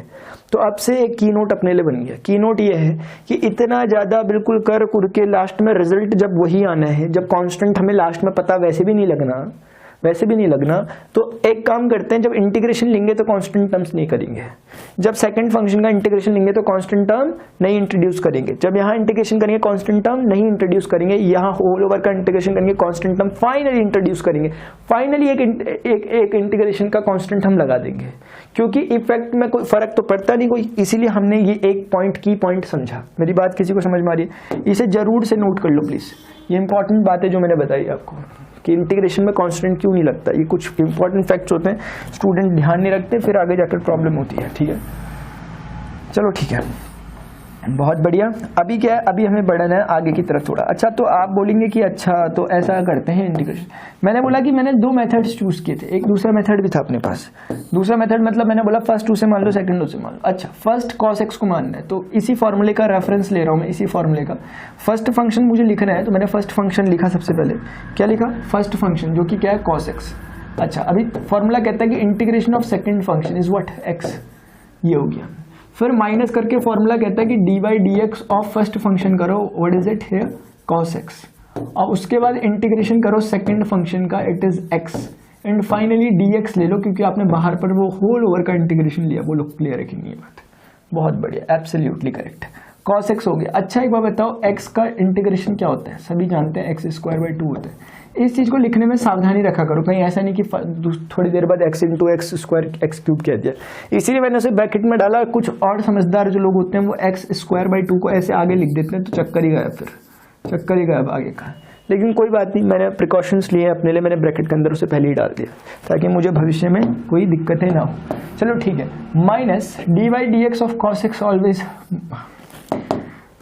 तो अब से एक की नोट अपने लिए बन गया। की नोट ये है कि इतना ज़्यादा बिल्कुल कर कुर के लास्ट में रिजल्ट जब वही आना है, जब कांस्टेंट हमें लास्ट में पता वैसे भी नहीं लगना, तो एक काम करते हैं, जब इंटीग्रेशन लेंगे तो कांस्टेंट टर्म्स नहीं करेंगे, जब सेकंड फंक्शन का इंटीग्रेशन लेंगे तो कांस्टेंट टर्म नहीं इंट्रोड्यूस करेंगे, जब यहाँ इंटीग्रेशन करेंगे कांस्टेंट टर्म नहीं इंट्रोड्यूस करेंगे, यहाँ होल ओवर का इंटीग्रेशन करेंगे कांस्टेंट टर्म फाइनली इंट्रोड्यूस करेंगे। फाइनली एक इंटीग्रेशन का कांस्टेंट हम लगा देंगे, क्योंकि इफेक्ट में कोई फर्क तो पड़ता नहीं कोई, इसीलिए हमने ये एक की पॉइंट समझा। मेरी बात किसी को समझ में आ रही है? इसे जरूर से नोट कर लो प्लीज, ये इंपॉर्टेंट बात है जो मैंने बताई आपको कि इंटीग्रेशन में कांस्टेंट क्यों नहीं लगता। ये कुछ इंपॉर्टेंट फैक्ट्स होते हैं, स्टूडेंट ध्यान नहीं रखते, फिर आगे जाकर प्रॉब्लम होती है। ठीक है, चलो ठीक है, बहुत बढ़िया। अभी क्या है, अभी हमें बढ़ना है आगे की तरफ थोड़ा। अच्छा, तो आप बोलेंगे कि अच्छा तो ऐसा करते हैं इंटीग्रेशन। मैंने बोला कि मैंने दो मेथड्स चूज किए थे, एक दूसरा मेथड भी था अपने पास। दूसरा मेथड मतलब मैंने बोला फर्स्ट टू से मान लो, सेकंड टू से मान लो। अच्छा, फर्स्ट cos x को मानना है, तो इसी फॉर्मूले का रेफरेंस ले रहा हूँ मैं, इसी फॉर्मूले का फर्स्ट फंक्शन मुझे लिखना है, तो मैंने फर्स्ट फंक्शन लिखा। सबसे पहले क्या लिखा? फर्स्ट फंक्शन, जो कि क्या है? cos x। अच्छा, अभी फॉर्मूला कहता है कि integration of second function is what? x, ये हो गया। फिर माइनस करके फॉर्मूला कहता है कि D by D x of first function करो, what is it here? cos x। और उसके बाद इंटीग्रेशन करो सेकंड फंक्शन का, it is x। And finally dx ले लो, क्योंकि आपने बाहर पर वो होल ओवर का इंटीग्रेशन लिया। वो लोग क्लियर रखेंगे ये बात। बहुत बढ़िया, एब्सोल्युटली करेक्ट। cos x हो गया। अच्छा, एक बार बताओ, x का इंटीग्रेशन क्या होता है? सभी जानते हैं x स्क्वायर बाई 2 होता है। इस चीज को लिखने में सावधानी रखा करो, कहीं ऐसा नहीं कि थोड़ी देर बाद x into x square x cube कह दिया। इसीलिए मैंने उसे ब्रैकेट में डाला। कुछ और समझदार जो लोग होते हैं वो x स्क्वायर बाई 2 को ऐसे आगे लिख देते हैं, तो चक्कर ही गायब, फिर चक्कर ही गायब आगे का। लेकिन कोई बात नहीं, मैंने प्रिकॉशंस लिए अपने लिए, मैंने ब्रैकेट के अंदर उसे पहले ही डाल दिया ताकि मुझे भविष्य में कोई दिक्कतें ना हो। चलो ठीक है, minus D by D x of cos x always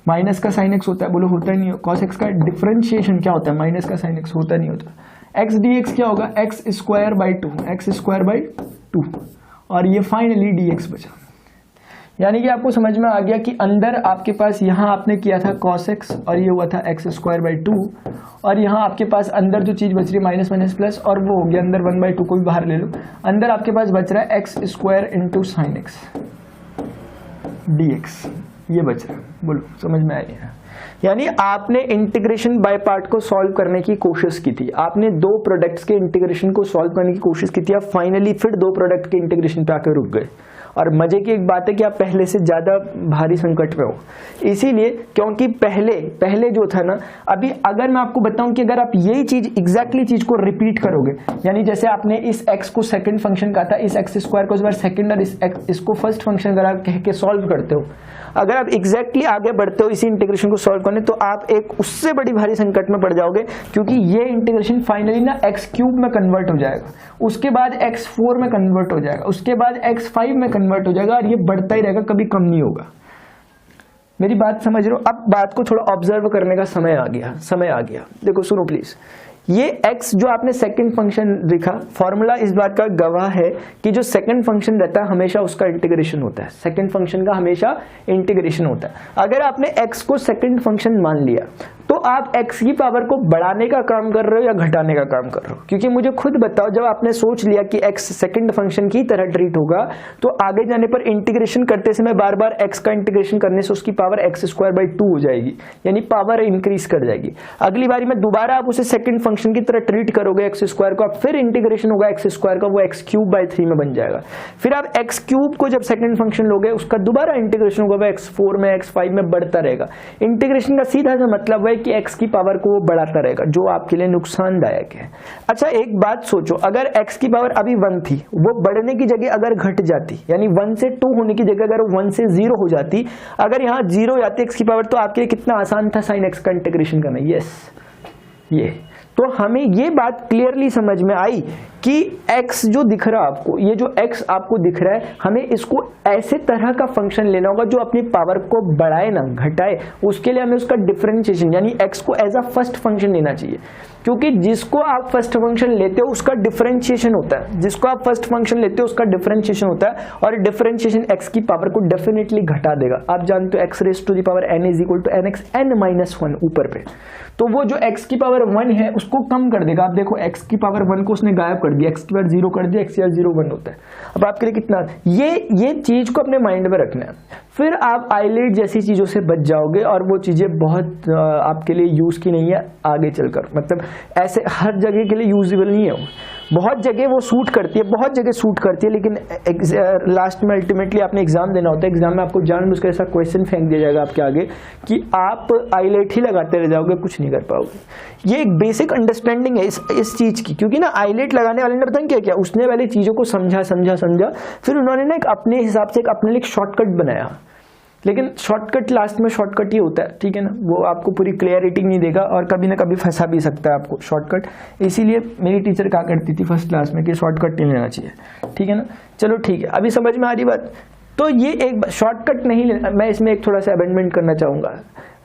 minus का साइन एक्स होता है। बोलो होता ही नहीं। cos x का डिफरेंशिएशन क्या होता है? माइनस का साइन एक्स होता नहीं होता। x dx क्या होगा? x square by 2, x square by 2, और ये फाइनली dx बचा। यानी कि आपको समझ में आ गया कि अंदर आपके पास यहाँ आपने किया था cos x और ये हुआ था x स्क्वायर बाई 2, और यहाँ आपके पास अंदर जो चीज बच रही है माइनस माइनस प्लस, और वो हो गया अंदर 1/2 को भी बाहर ले लो। अंदर आपके पास बच रहा है x square into sine x dx, ये बच रहा है। बोलो समझ में आई है? यानी आपने इंटीग्रेशन बाय पार्ट को सॉल्व करने की कोशिश की थी, आपने दो प्रोडक्ट्स के इंटीग्रेशन को सॉल्व करने की कोशिश की थी, आप फाइनली फिर दो प्रोडक्ट के इंटीग्रेशन पे आकर रुक गए। और मजे की एक बात है कि आप पहले से ज्यादा भारी संकट में हो। इसीलिए क्योंकि पहले जो था ना, अभी अगर मैं आपको बताऊं कि अगर आप यही चीज एग्जैक्टली चीज को रिपीट करोगे, यानी जैसे आपने इस x को सेकंड फंक्शन कहा था, इस x स्क्वायर को इस बार सेकंड और इसको फर्स्ट फंक्शन अगर आप कह के सॉल्व करते हो, अगर आप एग्जैक्टली आगे बढ़ते हो इसी इंटीग्रेशन को सॉल्व करने, तो आप एक उससे बड़ी भारी संकट में पड़ जाओगे, क्योंकि ये इंटीग्रेशन फाइनली ना x³ में कन्वर्ट हो जाएगा, उसके बाद x4 में कन्वर्ट हो जाएगा, उसके बाद x5 में कन्वर्ट हो जाएगा, और ये बढ़ता ही रहेगा, कभी कम नहीं होगा। मेरी बात समझ रहे हो? अब बात को थोड़ा ऑब्जर्व करने का समय आ गया। देखो सुनो प्लीज, ये x जो आपने सेकंड फंक्शन लिखा, फॉर्मूला इस बात का गवाह है कि जो सेकंड फंक्शन रहता है हमेशा उसका इंटीग्रेशन होता है, सेकंड फंक्शन का हमेशा इंटीग्रेशन होता है। अगर आपने x को सेकंड फंक्शन मान लिया, तो तो आप x की पावर को बढ़ाने का काम कर रहे हो या घटाने का काम कर रहे हो? क्योंकि मुझे खुद बताओ, जब आपने सोच लिया कि x सेकंड फंक्शन की तरह ट्रीट होगा, तो आगे जाने पर इंटीग्रेशन करते समय बार बार x का इंटीग्रेशन करने से उसकी पावर x²/2 हो जाएगी, यानी पावर इंक्रीज कर जाएगी। अगली बारी में दोबारा आप उसे सेकंड फंक्शन की तरह ट्रीट करोगे x² को, अब फिर इंटीग्रेशन होगा x² का, वो x³/3 में बन जाएगा। फिर आप x³ को जब सेकंड फंक्शन लोगे, उसका दोबारा इंटीग्रेशन होगा, x4 में x5 में बढ़ता रहेगा। इंटीग्रेशन का सीधा सा मतलब है कि x की पावर को वो बढ़ाता रहेगा, जो आपके लिए नुकसानदायक है। अच्छा एक बात सोचो, अगर x की पावर अभी 1 थी, वो बढ़ने की जगह अगर घट जाती, यानी 1 से 2 होने की जगह अगर 1 से 0 हो जाती, अगर यहाँ 0 जाती x की पावर, तो आपके लिए कितना आसान था sin x का इंटीग्रेशन करना। यस, ये तो हमें ये बात क्लियरली समझ में आई कि x जो दिख रहा है आपको, ये जो x आपको दिख रहा है, हमें इसको ऐसे तरह का फंक्शन लेना होगा जो अपनी पावर को बढ़ाए ना घटाए। उसके लिए हमें उसका डिफरेंशिएशन यानी x को एज अ फर्स्ट फंक्शन लेना चाहिए, क्योंकि जिसको आप फर्स्ट फंक्शन लेते हो उसका डिफरेंशिएशन होता है, जिसको आप फर्स्ट फंक्शन लेते हो उसका डिफरेंशिएशन होता है, और डिफरेंशिएशन x की पावर को डेफिनेटली घटा देगा। आप जानते हो x⁻n = nxn-1 ऊपर पे, तो वो जो x की पावर 1 है उसको कम कर देगा। आप देखो x की पावर 1 को उसने गायब कर दिया, x की पावर 0 कर दिया, x⁻0 1 होता है। अब आपके लिए कितना, ये चीज को अपने माइंड में रखना है, फिर आप आईलेट जैसी चीजों से बच जाओगे, और वो चीजें बहुत आपके लिए यूज की नहीं है आगे चलकर, मतलब ऐसे हर जगह के लिए यूजेबल नहीं है वो। बहुत जगह वो सूट करती है, बहुत जगह सूट करती है, लेकिन लास्ट में अल्टीमेटली आपने एग्जाम देना होता है। एग्जाम में आपको जानबूझकर ऐसा क्वेश्चन फेंक दिया जाएगा आपके आगे कि आप आईलेट ही लगाते रह जाओगे, कुछ नहीं कर पाओगे। ये एक बेसिक अंडरस्टैंडिंग है इस चीज की, क्योंकि ना आईलेट लगाने वाले ने पता क्या किया, उसने पहले चीजों को समझा, फिर उन्होंने ना एक अपने हिसाब से एक अपने लिए शॉर्टकट बनाया। लेकिन शॉर्टकट लास्ट में शॉर्टकट ही होता है, ठीक है ना, वो आपको पूरी क्लियरिटी नहीं देगा और कभी ना कभी फंसा भी सकता है आपको शॉर्टकट। इसीलिए मेरी टीचर कहा करती थी फर्स्ट क्लास में कि शॉर्टकट नहीं लेना चाहिए, ठीक है ना। चलो ठीक है, अभी समझ में आ रही बात। तो ये एक शॉर्टकट नहीं लेना, मैं इसमें एक थोड़ा सा अमेंडमेंट करना चाहूँगा।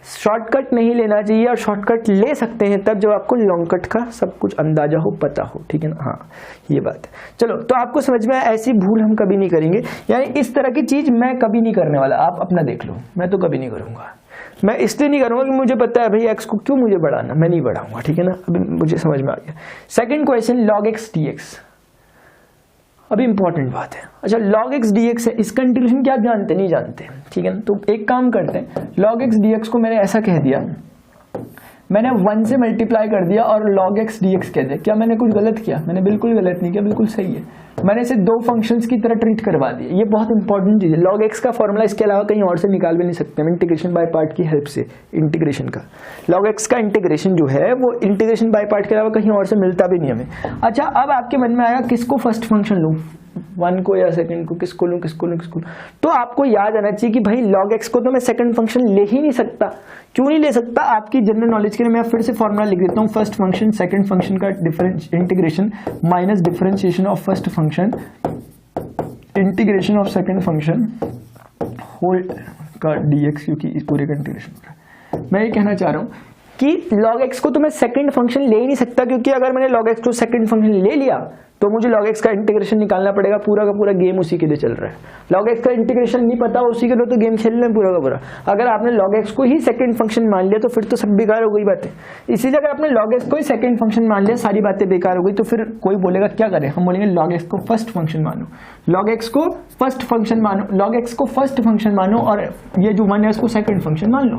शॉर्टकट नहीं लेना चाहिए, और शॉर्टकट ले सकते हैं तब जब आपको लॉन्ग कट का सब कुछ अंदाजा हो, पता हो, ठीक है ना। हाँ ये बात है। चलो तो आपको समझ में आया, ऐसी भूल हम कभी नहीं करेंगे, यानी इस तरह की चीज मैं कभी नहीं करने वाला। आप अपना देख लो, मैं तो कभी नहीं करूंगा। मैं इसलिए नहीं करूंगा कि मुझे पता है भाई एक्स को क्यों मुझे बढ़ाना, मैं नहीं बढ़ाऊंगा, ठीक है ना। अभी मुझे समझ में आ गया। Second question, log x dx। अभी इंपॉर्टेंट बात है। अच्छा log x dx है, इसका इंटीग्रेशन क्या जानते, नहीं जानते, ठीक है ना। तो एक काम करते हैं, log x dx को मैंने ऐसा कह दिया, मैंने 1 से मल्टीप्लाई कर दिया और log x dx कह दिया। क्या मैंने कुछ गलत किया? मैंने बिल्कुल गलत नहीं किया, बिल्कुल सही है। मैंने इसे दो फंक्शंस की तरह ट्रीट करवा दिया। ये बहुत इंपॉर्टेंट चीज है। log x का फॉर्मूला इसके अलावा कहीं और से निकाल भी नहीं सकते हम, इंटीग्रेशन बाय पार्ट की हेल्प से। इंटीग्रेशन का log x का इंटीग्रेशन जो है वो इंटीग्रेशन बाय पार्ट के अलावा कहीं और से मिलता भी नहीं हमें। अच्छा अब आपके मन में आएगा किसको फर्स्ट फंक्शन लूं, 1 को या सेकंड को, किसको लूं। तो आपको याद आना चाहिए कि भाई log x को तो मैं सेकंड फंक्शन ले ही नहीं सकता। क्यों नहीं ले सकता? आपकी जनरल नॉलेज के लिए मैं फिर से फॉर्मूला लिख देता हूं। फर्स्ट फंक्शन सेकंड फंक्शन का integration minus differentiation of first function integration of second function whole का dx, क्योंकि इस पूरे का इंटीग्रेशन हो रहा है। मैं ये कहना चाह रहा हूं कि log x को तो मैं सेकंड फंक्शन ले ही नहीं सकता, क्योंकि अगर मैंने log x को सेकंड फंक्शन ले लिया तो मुझे log x का इंटीग्रेशन निकालना पड़ेगा। पूरा का पूरा गेम उसी के लिए चल रहा है। log x का इंटीग्रेशन नहीं पता उसी के लिए तो गेम खेलना है पूरा का पूरा। अगर आपने log x को ही सेकंड फंक्शन मान लिया तो फिर तो सब बेकार हो गई बातें। इसीलिए अगर आपने log x को ही सेकंड फंक्शन मान लिया, सारी बातें बेकार हो गई। तो फिर कोई बोलेगा क्या करें, हम बोलेंगे log x को फर्स्ट फंक्शन मानो, log x को फर्स्ट फंक्शन मानो, log x को फर्स्ट फंक्शन मानो, और ये जो 1 है उसको सेकंड फंक्शन मान लो,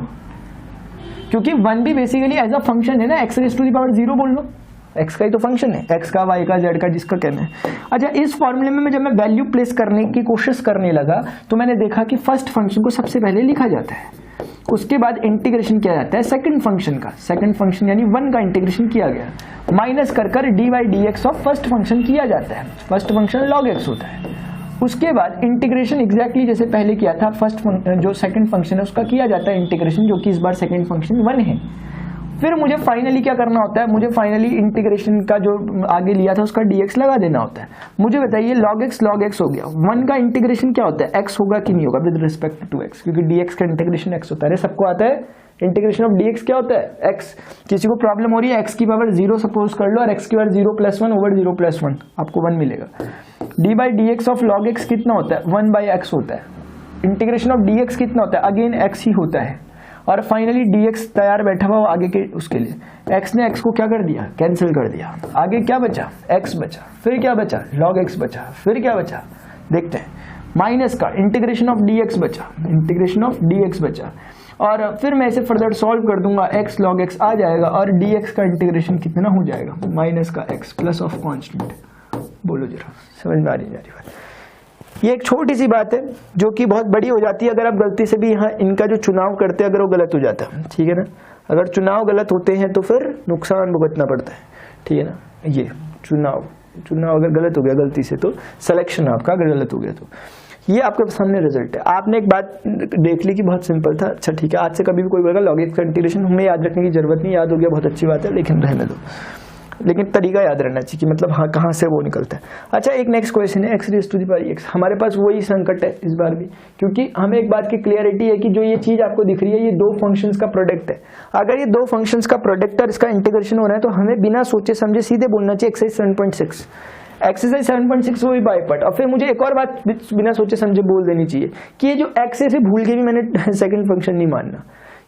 क्योंकि 1 भी बेसिकली एज अ फंक्शन है ना। x⁻0 बोल लो, x का ही तो फंक्शन है, x का, y का, z का, जिसका कहना है। अच्छा इस फॉर्मूले में जब मैं वैल्यू प्लेस करने की कोशिश करने लगा तो मैंने देखा कि फर्स्ट फंक्शन को सबसे पहले लिखा जाता है, उसके बाद इंटीग्रेशन किया जाता है सेकंड फंक्शन का। सेकंड फंक्शन यानी 1 का इंटीग्रेशन किया गया, माइनस कर dy/dx ऑफ फर्स्ट फंक्शन किया जाता है। फर्स्ट फंक्शन log x होता है। उसके बाद इंटीग्रेशन एग्जैक्टली जैसे पहले किया था, जो सेकंड फंक्शन है उसका किया जाता है इंटीग्रेशन, जो कि इस बार सेकंड फंक्शन 1 है। फिर मुझे फाइनली क्या करना होता है, मुझे फाइनली इंटीग्रेशन का जो आगे लिया था उसका dx लगा देना होता है। मुझे बताइए log x हो गया, 1 का इंटीग्रेशन क्या होता है, x होगा कि नहीं होगा विद रिस्पेक्ट टू x, क्योंकि dx का इंटीग्रेशन x होता है। सबको आता है इंटीग्रेशन ऑफ dx क्या होता है, x। किसी को प्रॉब्लम हो रही है, x की पावर 0 सपोज कर लो और x की पावर 0+1 ओवर 0+1 आपको 1 मिलेगा। d/dx ऑफ log x कितना होता है, 1/x होता है। इंटीग्रेशन ऑफ dx कितना होता है, अगेन x ही होता है। और फाइनली dx तैयार बैठा हुआ आगे के उसके लिए, x ने x को क्या कर दिया, कैंसिल कर दिया, आगे क्या बचा, x बचा, फिर क्या बचा, log x बचा, फिर क्या बचा, देखते हैं, माइनस का इंटीग्रेशन ऑफ dx बचा, इंटीग्रेशन ऑफ dx बचा, और फिर मैं इसे फर्दर सॉल्व कर दूंगा, x log x आ जाएगा और dx का इंटीग्रेशन कितना हो जाएगा, माइनस का x प्लस ऑफ कांस्टेंट। बोलो जरा, समझ में आ रही है बात? ये एक छोटी सी बात है जो कि बहुत बड़ी हो जाती है अगर आप गलती से भी यहाँ इनका जो चुनाव करते हैं अगर वो गलत हो जाता है, ठीक है ना। अगर चुनाव गलत होते हैं तो फिर नुकसान भुगतना पड़ता है, ठीक है ना। ये चुनाव अगर गलत हो गया गलती से तो सिलेक्शन आपका अगर गलत हो गया तो ये आपके सामने रिजल्ट है। आपने एक बात देख ली कि बहुत सिंपल था, अच्छा ठीक है, आज से कभी भी कोई बोलेगा लॉग एक्स का इंटीग्रेशन हमें याद रखने की जरूरत नहीं, याद हो गया बहुत अच्छी बात है, लेकिन रहने दो, लेकिन तरीका याद रहना चाहिए कि मतलब हाँ कहाँ से वो निकलता है। अच्छा एक नेक्स्ट क्वेश्चन है, x raise to the power x. हमारे पास वही संकट है इस बार भी, क्योंकि हमें एक बात की क्लियरिटी है कि जो ये चीज आपको दिख रही है ये दो फंक्शंस का प्रोडक्ट है। अगर ये दो फंक्शंस का प्रोडक्ट और इसका इंटीग्रेशन हो रहा है तो हमें बिना सोचे समझे सीधे बोलना चाहिए एक्सरसाइज 7.6, एक्सरसाइज 7.6 वो भी बाय पार्ट। और फिर मुझे एक और बात बिना सोचे समझे बोल देनी चाहिए कि ये जो एक्स है इसे भूल के भी मैंने सेकंड फंक्शन नहीं मानना,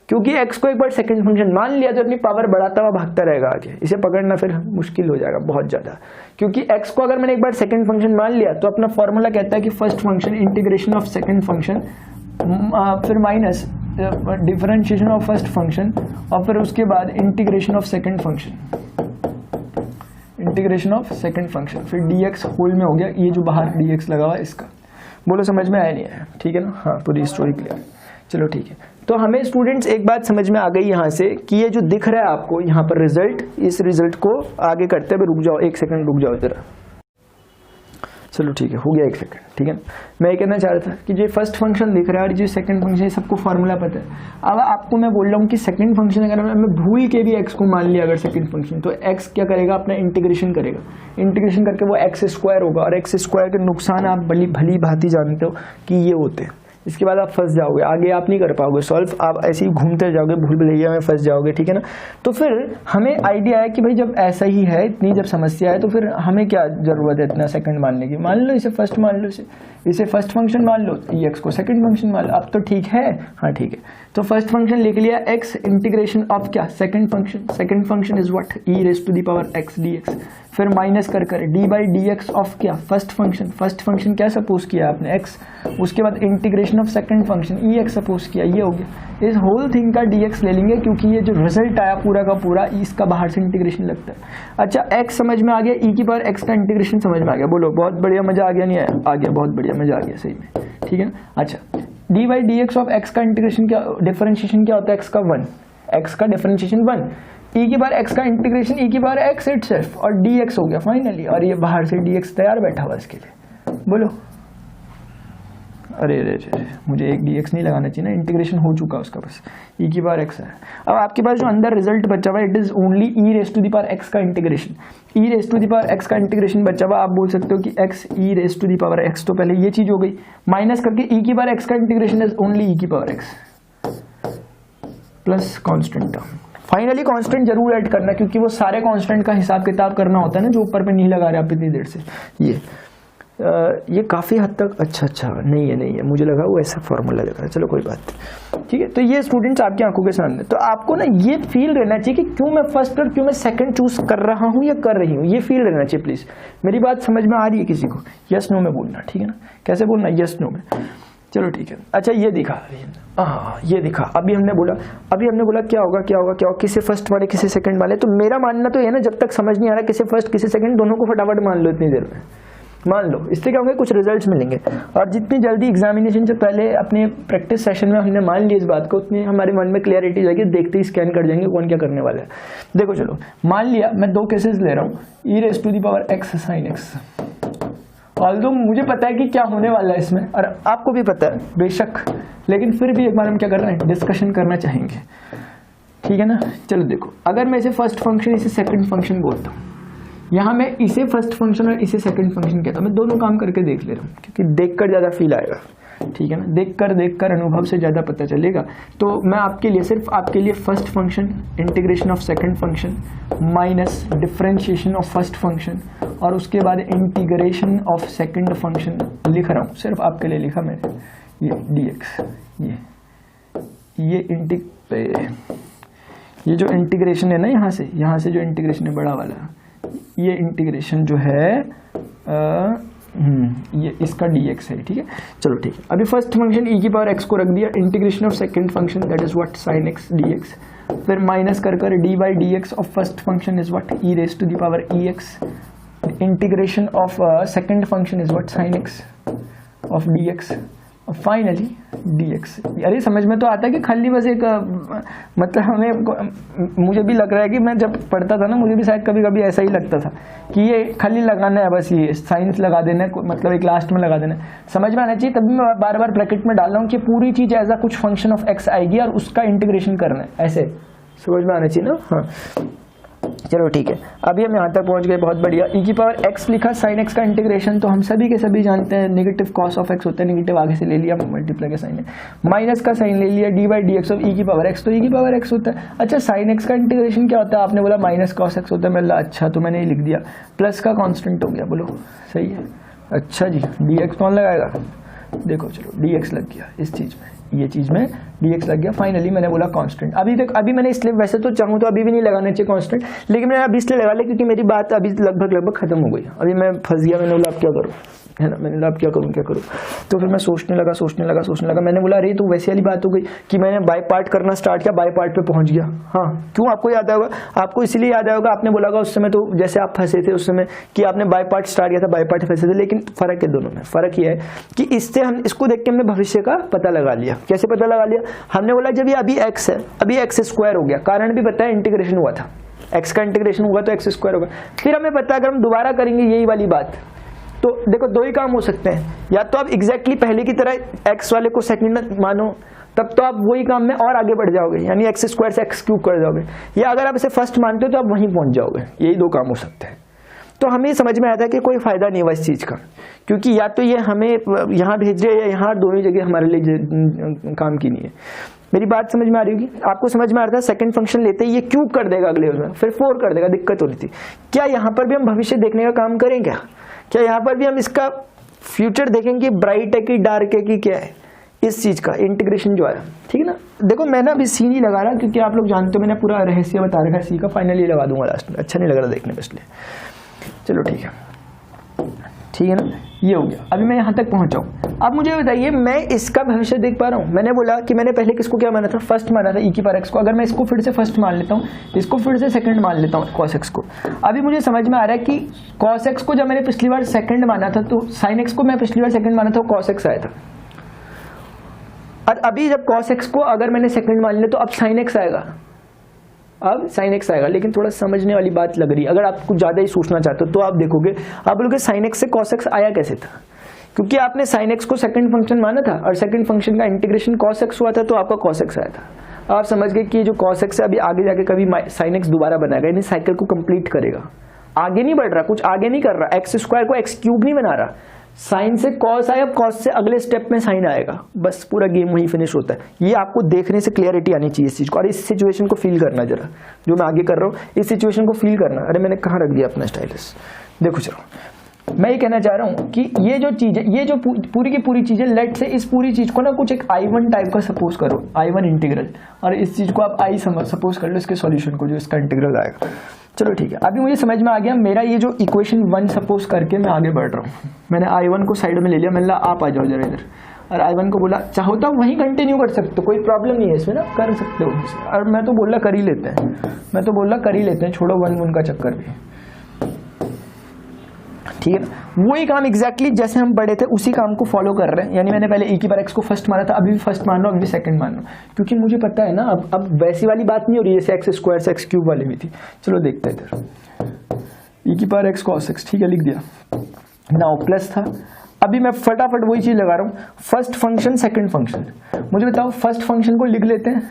क्योंकि x को एक बार सेकंड फंक्शन मान लिया तो अपनी पावर बढ़ाता हुआ भागता रहेगा आगे, इसे पकड़ना फिर मुश्किल हो जाएगा बहुत ज्यादा। क्योंकि x को अगर मैंने एक बार सेकंड फंक्शन मान लिया तो अपना फॉर्मूला कहता है कि first function integration of second function फिर minus differentiation of first function और फिर उसके बाद integration of second function, integration of second function, फिर dx होल में हो गया ये जो बाहर dx लगा हुआ इसका। बोलो समझ में आया नहीं आया? ठीक है ना, हाँ पूरी स्टोरी क्लियर। चलो ठीक है, तो हमें स्टूडेंट्स एक बात समझ में आ गई यहाँ से कि ये जो दिख रहा है आपको यहाँ पर रिजल्ट, इस रिजल्ट को आगे करते हुए रुक जाओ, एक सेकंड रुक जाओ जरा। चलो ठीक है, हो गया एक सेकंड, ठीक है। मैं ये कहना चाह रहा था कि जो फर्स्ट फंक्शन दिख रहा है और जो सेकंड फंक्शन है सबको फॉर्मूला पता है। अब आपको मैं बोल रहा हूँ कि सेकंड फंक्शन अगर मैं भूल के भी x को मान लिया अगर सेकंड फंक्शन, तो x क्या करेगा, अपना इंटीग्रेशन करेगा, इंटीग्रेशन करके वो x स्क्वायर होगा, और x स्क्वायर के नुकसान आप भली भांति जानते हो कि ये होते हैं। इसके बाद आप फंस जाओगे, आगे आप नहीं कर पाओगे सॉल्व, आप ऐसे ही घूमते जाओगे, भूल भुलैया में फंस जाओगे, ठीक है ना। तो फिर हमें आइडिया है कि भाई जब ऐसा ही है, इतनी जब समस्या है तो फिर हमें क्या जरूरत है इतना सेकंड मानने की। मान लो इसे फर्स्ट मान लो, इसे फर्स्ट फंक्शन मान लो, एक्स को सेकंड फंक्शन मान लो। अब तो ठीक है, हाँ ठीक है। तो फर्स्ट फंक्शन लिख लिया एक्स इंटीग्रेशन ऑफ क्या, second function, second function is what, e raise to the power x dx, फिर माइनस कर d by D x of क्या, फर्स्ट फंक्शन, फर्स्ट फंक्शन क्या सपोज किया आपने x, उसके बाद integration of second function e x suppose किया, ये हो गया। इस होल थिंग का dx ले लेंगे क्योंकि ये जो रिजल्ट आया पूरा का पूरा इसका बाहर से इंटीग्रेशन लगता है। अच्छा x समझ में आ गया, e की पावर x का इंटीग्रेशन समझ में आ गया। बोलो बहुत बढ़िया, मजा आ गया नहीं आया? आ गया, बहुत बढ़िया, मजा आ गया सही में, ठीक है ना। अच्छा D by D x of x का इंटीग्रेशन क्या, डिफरेंशिएशन क्या होता है, x का 1, x का डिफरेंशिएशन 1, e की बार x का इंटीग्रेशन e की बार x इटसेल्फ और dx हो गया फाइनली, और ये बाहर से dx तैयार बैठा हुआ इसके लिए। बोलो अरे मुझे एक dx नहीं लगाना चाहिए ना, इंटीग्रेशन हो चुका उसका, बस e की बार x है। अब आपके पास जो अंदर रिजल्ट बचा हुआ है it is only e raise to the power x का integration, e raise to the power x का इंटीग्रेशन बचा हुआ। आप बोल सकते हो कि x e raise to the power x, तो पहले ये चीज हो गई, माइनस करके e की बार x का इंटीग्रेशन इज ओनली e की power x plus constant term. Finally constant जरूर ऐड करना क्योंकि वो सारे कांस्टेंट का हिसाब किताब करना होता है ना, जो ऊपर पे नहीं लगा रहे आप इतनी देर से। ये काफी हद तक अच्छा नहीं है, मुझे लगा वो ऐसा फॉर्मूला लग रहा है, चलो कोई बात नहीं, ठीक है। तो ये स्टूडेंट्स आपकी आंखों के सामने, तो आपको ना ये फील रहना चाहिए कि क्यों मैं फर्स्ट और क्यों मैं सेकंड चूज कर रहा हूँ या कर रही हूँ, ये फील रहना चाहिए। प्लीज मेरी बात समझ में आ रही है किसी को? यस नो में बोलना, ठीक है ना। कैसे बोलना? यस नो में। चलो ठीक है। अच्छा ये दिखा, ये दिखा, अभी हमने बोला क्या होगा, किसे फर्स्ट माने किसे सेकंड माने। तो मेरा मानना तो ये ना, जब तक समझ नहीं आ रहा किसे फर्स्ट किसे सेकंड, दोनों को फटाफट मान लो इतनी देर में, मान लो। इससे क्या होगा, कुछ रिजल्ट्स मिलेंगे, और जितनी जल्दी एग्जामिनेशन से पहले अपने प्रैक्टिस सेशन में हमने मान लिया इस बात को, उतनी हमारे मन में क्लियरिटी जाएगी, देखते ही स्कैन कर जाएंगे कौन क्या करने वाला है। देखो चलो मान लिया मैं दो केसेस ले रहा हूँ, e raise to the power x sin x, although मुझे पता है कि क्या होने वाला है इसमें और आपको भी पता है बेशक, लेकिन फिर भी एक बार हम क्या कर रहे हैं, डिस्कशन करना चाहेंगे, ठीक है ना। चलो देखो, अगर मैं इसे फर्स्ट फंक्शन इसे सेकंड फंक्शन बोलता हूँ, यहाँ मैं इसे फर्स्ट फंक्शन और इसे सेकंड फंक्शन कहता हूँ, मैं दोनों काम करके देख ले रहा हूँ क्योंकि देखकर ज़्यादा फील आएगा, ठीक है ना। देखकर अनुभव से ज़्यादा पता चलेगा। तो मैं आपके लिए सिर्फ आपके लिए first function integration of second function minus differentiation of first function और उसके बाद इंटीग्रेशन ऑफ सेकंड फंक्शन लिख रहा हूँ, सिर्फ आपके लिए लिखा मैंने। ये dx, ये जो इंटीग्रेशन है ना, यहाँ से जो इंटीग्रेशन है बड़ा वाला, ये इंटीग्रेशन जो है ये इसका dx है, ठीक है। चलो ठीक है, अभी फर्स्ट फंक्शन e की पावर x को रख दिया, integration of second function that is what sin x dx, फिर माइनस कर d by D x of first function is what e raise to the power ex, integration of second function is what sin x of dx, finally dx। अरे समझ में तो आता है कि खाली बस एक मतलब हमें, मुझे भी लग रहा है कि मैं जब पढ़ता था ना, मुझे भी शायद कभी कभी ऐसा ही लगता था कि ये खाली लगाना है, बस ये साइंस लगा देना है, मतलब एक लास्ट में लगा देना है, समझ में आना चाहिए। तभी मैं बार बार ब्रैकेट में डाल रहा हूँ कि पूरी चीज़ एज कुछ फंक्शन ऑफ x आएगी और उसका इंटीग्रेशन करना है, ऐसे समझ में आना चाहिए ना। हाँ चलो ठीक है, अभी हम यहाँ तक पहुँच गए, बहुत बढ़िया। e की पावर x लिखा, sin x का इंटीग्रेशन तो हम सभी के सभी जानते हैं, नेगेटिव cos ऑफ x होता है, नेगेटिव आगे से ले लिया, मल्टीप्लाई का साइन है, माइनस का साइन ले लिया, D by D x of e की पावर x, तो e की पावर x होता है। अच्छा sin x का इंटीग्रेशन क्या होता है, आपने बोला माइनस cos x होता है, मैं अच्छा तो मैंने लिख दिया, प्लस का कॉन्स्टेंट हो गया, बोलो सही है। अच्छा जी, dx कौन लगाएगा, देखो चलो dx लग गया इस चीज़ में, ये चीज़ में dx लग गया, फाइनली मैंने बोला कांस्टेंट। अभी मैंने इसलिए, वैसे तो चाहूँ तो अभी भी नहीं लगाना चाहिए कांस्टेंट, लेकिन मैंने अभी इसलिए लगा लिया क्योंकि मेरी बात अभी लगभग खत्म हो गई, अभी मैं फंस गया, मैंने बोला अब क्या करूँ, है ना, मैंने बोला अब क्या करूँ। तो फिर मैं सोचने लगा, मैंने बोला अरे तो वैसी वाली बात हो गई कि मैंने बाय पार्ट करना स्टार्ट किया, बाय पार्ट पे पहुंच गया। हाँ क्यों, आपको याद आएगा, आपको इसलिए याद आएगा, आपने बोला होगा उस समय तो जैसे आप फंसे थे उस समय कि आपने बाय पार्ट स्टार्ट किया था, बाय पार्ट फंसे थे, लेकिन फर्क है दोनों में। फर्क ये है कि इससे हम इसको देख के हमने भविष्य का पता लगा लिया। कैसे पता लगा लिया, हमने बोला जब ये अभी x है, अभी x स्क्वायर हो गया, कारण भी पता है, इंटीग्रेशन हुआ था, x का इंटीग्रेशन हुआ तो x स्क्वायर होगा। फिर हमें पता है अगर हम दोबारा करेंगे यही वाली बात, तो देखो दो ही काम हो सकते हैं, या तो आप एग्जैक्टली पहले की तरह x वाले को सेकंड मानो, तब तो आप वही काम में और आगे बढ़ जाओगे, यानी x स्क्वायर से x क्यूब कर जाओगे, या अगर आप इसे फर्स्ट मानते हो तो आप वहीं पहुंच जाओगे, यही दो काम हो सकते हैं। तो हमें समझ में आता है कि कोई फायदा नहीं हुआ इस चीज़ का, क्योंकि या तो ये हमें यहाँ भेज रहे हैं या यहाँ, दोनों जगह हमारे लिए काम की नहीं है। मेरी बात समझ में आ रही होगी, आपको समझ में आ रहा था, सेकंड फंक्शन लेते ही ये क्यूब कर देगा अगले उसमें, फिर 4 कर देगा, दिक्कत हो रही थी। क्या यहाँ पर भी हम भविष्य देखने का काम करें, क्या यहाँ पर भी हम इसका फ्यूचर देखेंगे, ब्राइट है कि डार्क है कि क्या है, इस चीज का इंटीग्रेशन जो है, ठीक है ना। देखो मैं ना अभी सी नहीं लगा रहा क्योंकि आप लोग जानते हो मैंने पूरा रहस्य बता रखा है सी का, फाइनली लगा दूंगा लास्ट में, अच्छा नहीं लग रहा देखने में इसलिए। चलो ठीक है ना, ये हो गया। अभी मैं यहाँ तक पहुंचा हूँ, अब मुझे बताइए मैं इसका भविष्य देख पा रहा हूँ। मैंने बोला कि मैंने पहले किसको क्या माना था, फर्स्ट माना था e की पावर x को, अगर मैं इसको फिर से फर्स्ट मान लेता हूँ, इसको फिर से सेकंड मान लेता हूँ cos x को। अभी मुझे समझ में आ रहा है कि cos x को जब मैंने पिछली बार सेकंड माना था तो sin x को मैं पिछली बार सेकंड माना था, cos x आया था। और अभी जब cos x को अगर मैंने सेकंड मान लिया तो अब sin x आएगा, अब sin x आएगा। लेकिन थोड़ा समझने वाली बात लग रही है, अगर आप कुछ ज़्यादा ही सोचना चाहते हो तो आप देखोगे, आप बोलोगे sin x से cos x आया कैसे था, क्योंकि आपने sin x को सेकंड फंक्शन माना था और सेकंड फंक्शन का इंटीग्रेशन cos x हुआ था तो आपका cos x आया था। आप समझ गए कि ये जो cos x है अभी आगे जाके कभी sin x दोबारा बनाएगा, यानी साइकिल को कंप्लीट करेगा, आगे नहीं बढ़ रहा, कुछ आगे नहीं कर रहा, x स्क्वायर को x क्यूब नहीं बना रहा, साइन से कॉस आया, कॉस से अगले स्टेप में साइन आएगा, बस पूरा गेम वहीं फिनिश होता है। ये आपको देखने से क्लियरिटी आनी चाहिए इस चीज को, और इस सिचुएशन को फील करना, जरा जो मैं आगे कर रहा हूँ इस सिचुएशन को फील करना। अरे मैंने कहाँ रख दिया अपना स्टाइलस, देखो चलो मैं ये कहना चाह रहा हूँ कि ये जो चीज है, ये जो पूरी की पूरी चीज है, लेट से इस पूरी चीज को ना कुछ एक I1 टाइप का सपोज करो, I1 इंटीग्रल, और इस चीज को आप I सपोज कर लो, इसके सॉल्यूशन को जो इसका इंटीग्रल आएगा। चलो ठीक है, अभी मुझे समझ में आ गया, मेरा ये जो इक्वेशन 1 सपोज करके मैं आगे बढ़ रहा हूँ, मैंने I1 को साइड में ले लिया, मैंने आप आ जाओ जरा इधर, और I1 को बोला चाहो तो वहीं कंटिन्यू कर सकते हो, कोई प्रॉब्लम नहीं है इसमें ना, कर सकते हो। और मैं तो बोला कर ही लेते हैं, छोड़ो 1 का चक्कर भी, ठीक है ना। वही काम एग्जैक्टली जैसे हम बड़े थे उसी काम को फॉलो कर रहे हैं, यानी मैंने पहले e की पावर x को फर्स्ट माना था, अभी भी फर्स्ट मान लो, अभी भी सेकंड मान लो, क्योंकि मुझे पता है ना अब वैसी वाली बात नहीं हो रही जैसे x स्क्वायर से x क्यूब वाली भी थी। चलो देखते हैं इधर, e की पावर x cos x, ठीक है लिख दिया, नाउ प्लस था। अभी मैं फटाफट वही चीज लगा रहा हूँ, फर्स्ट फंक्शन सेकंड फंक्शन, मुझे बताओ फर्स्ट फंक्शन को लिख लेते हैं,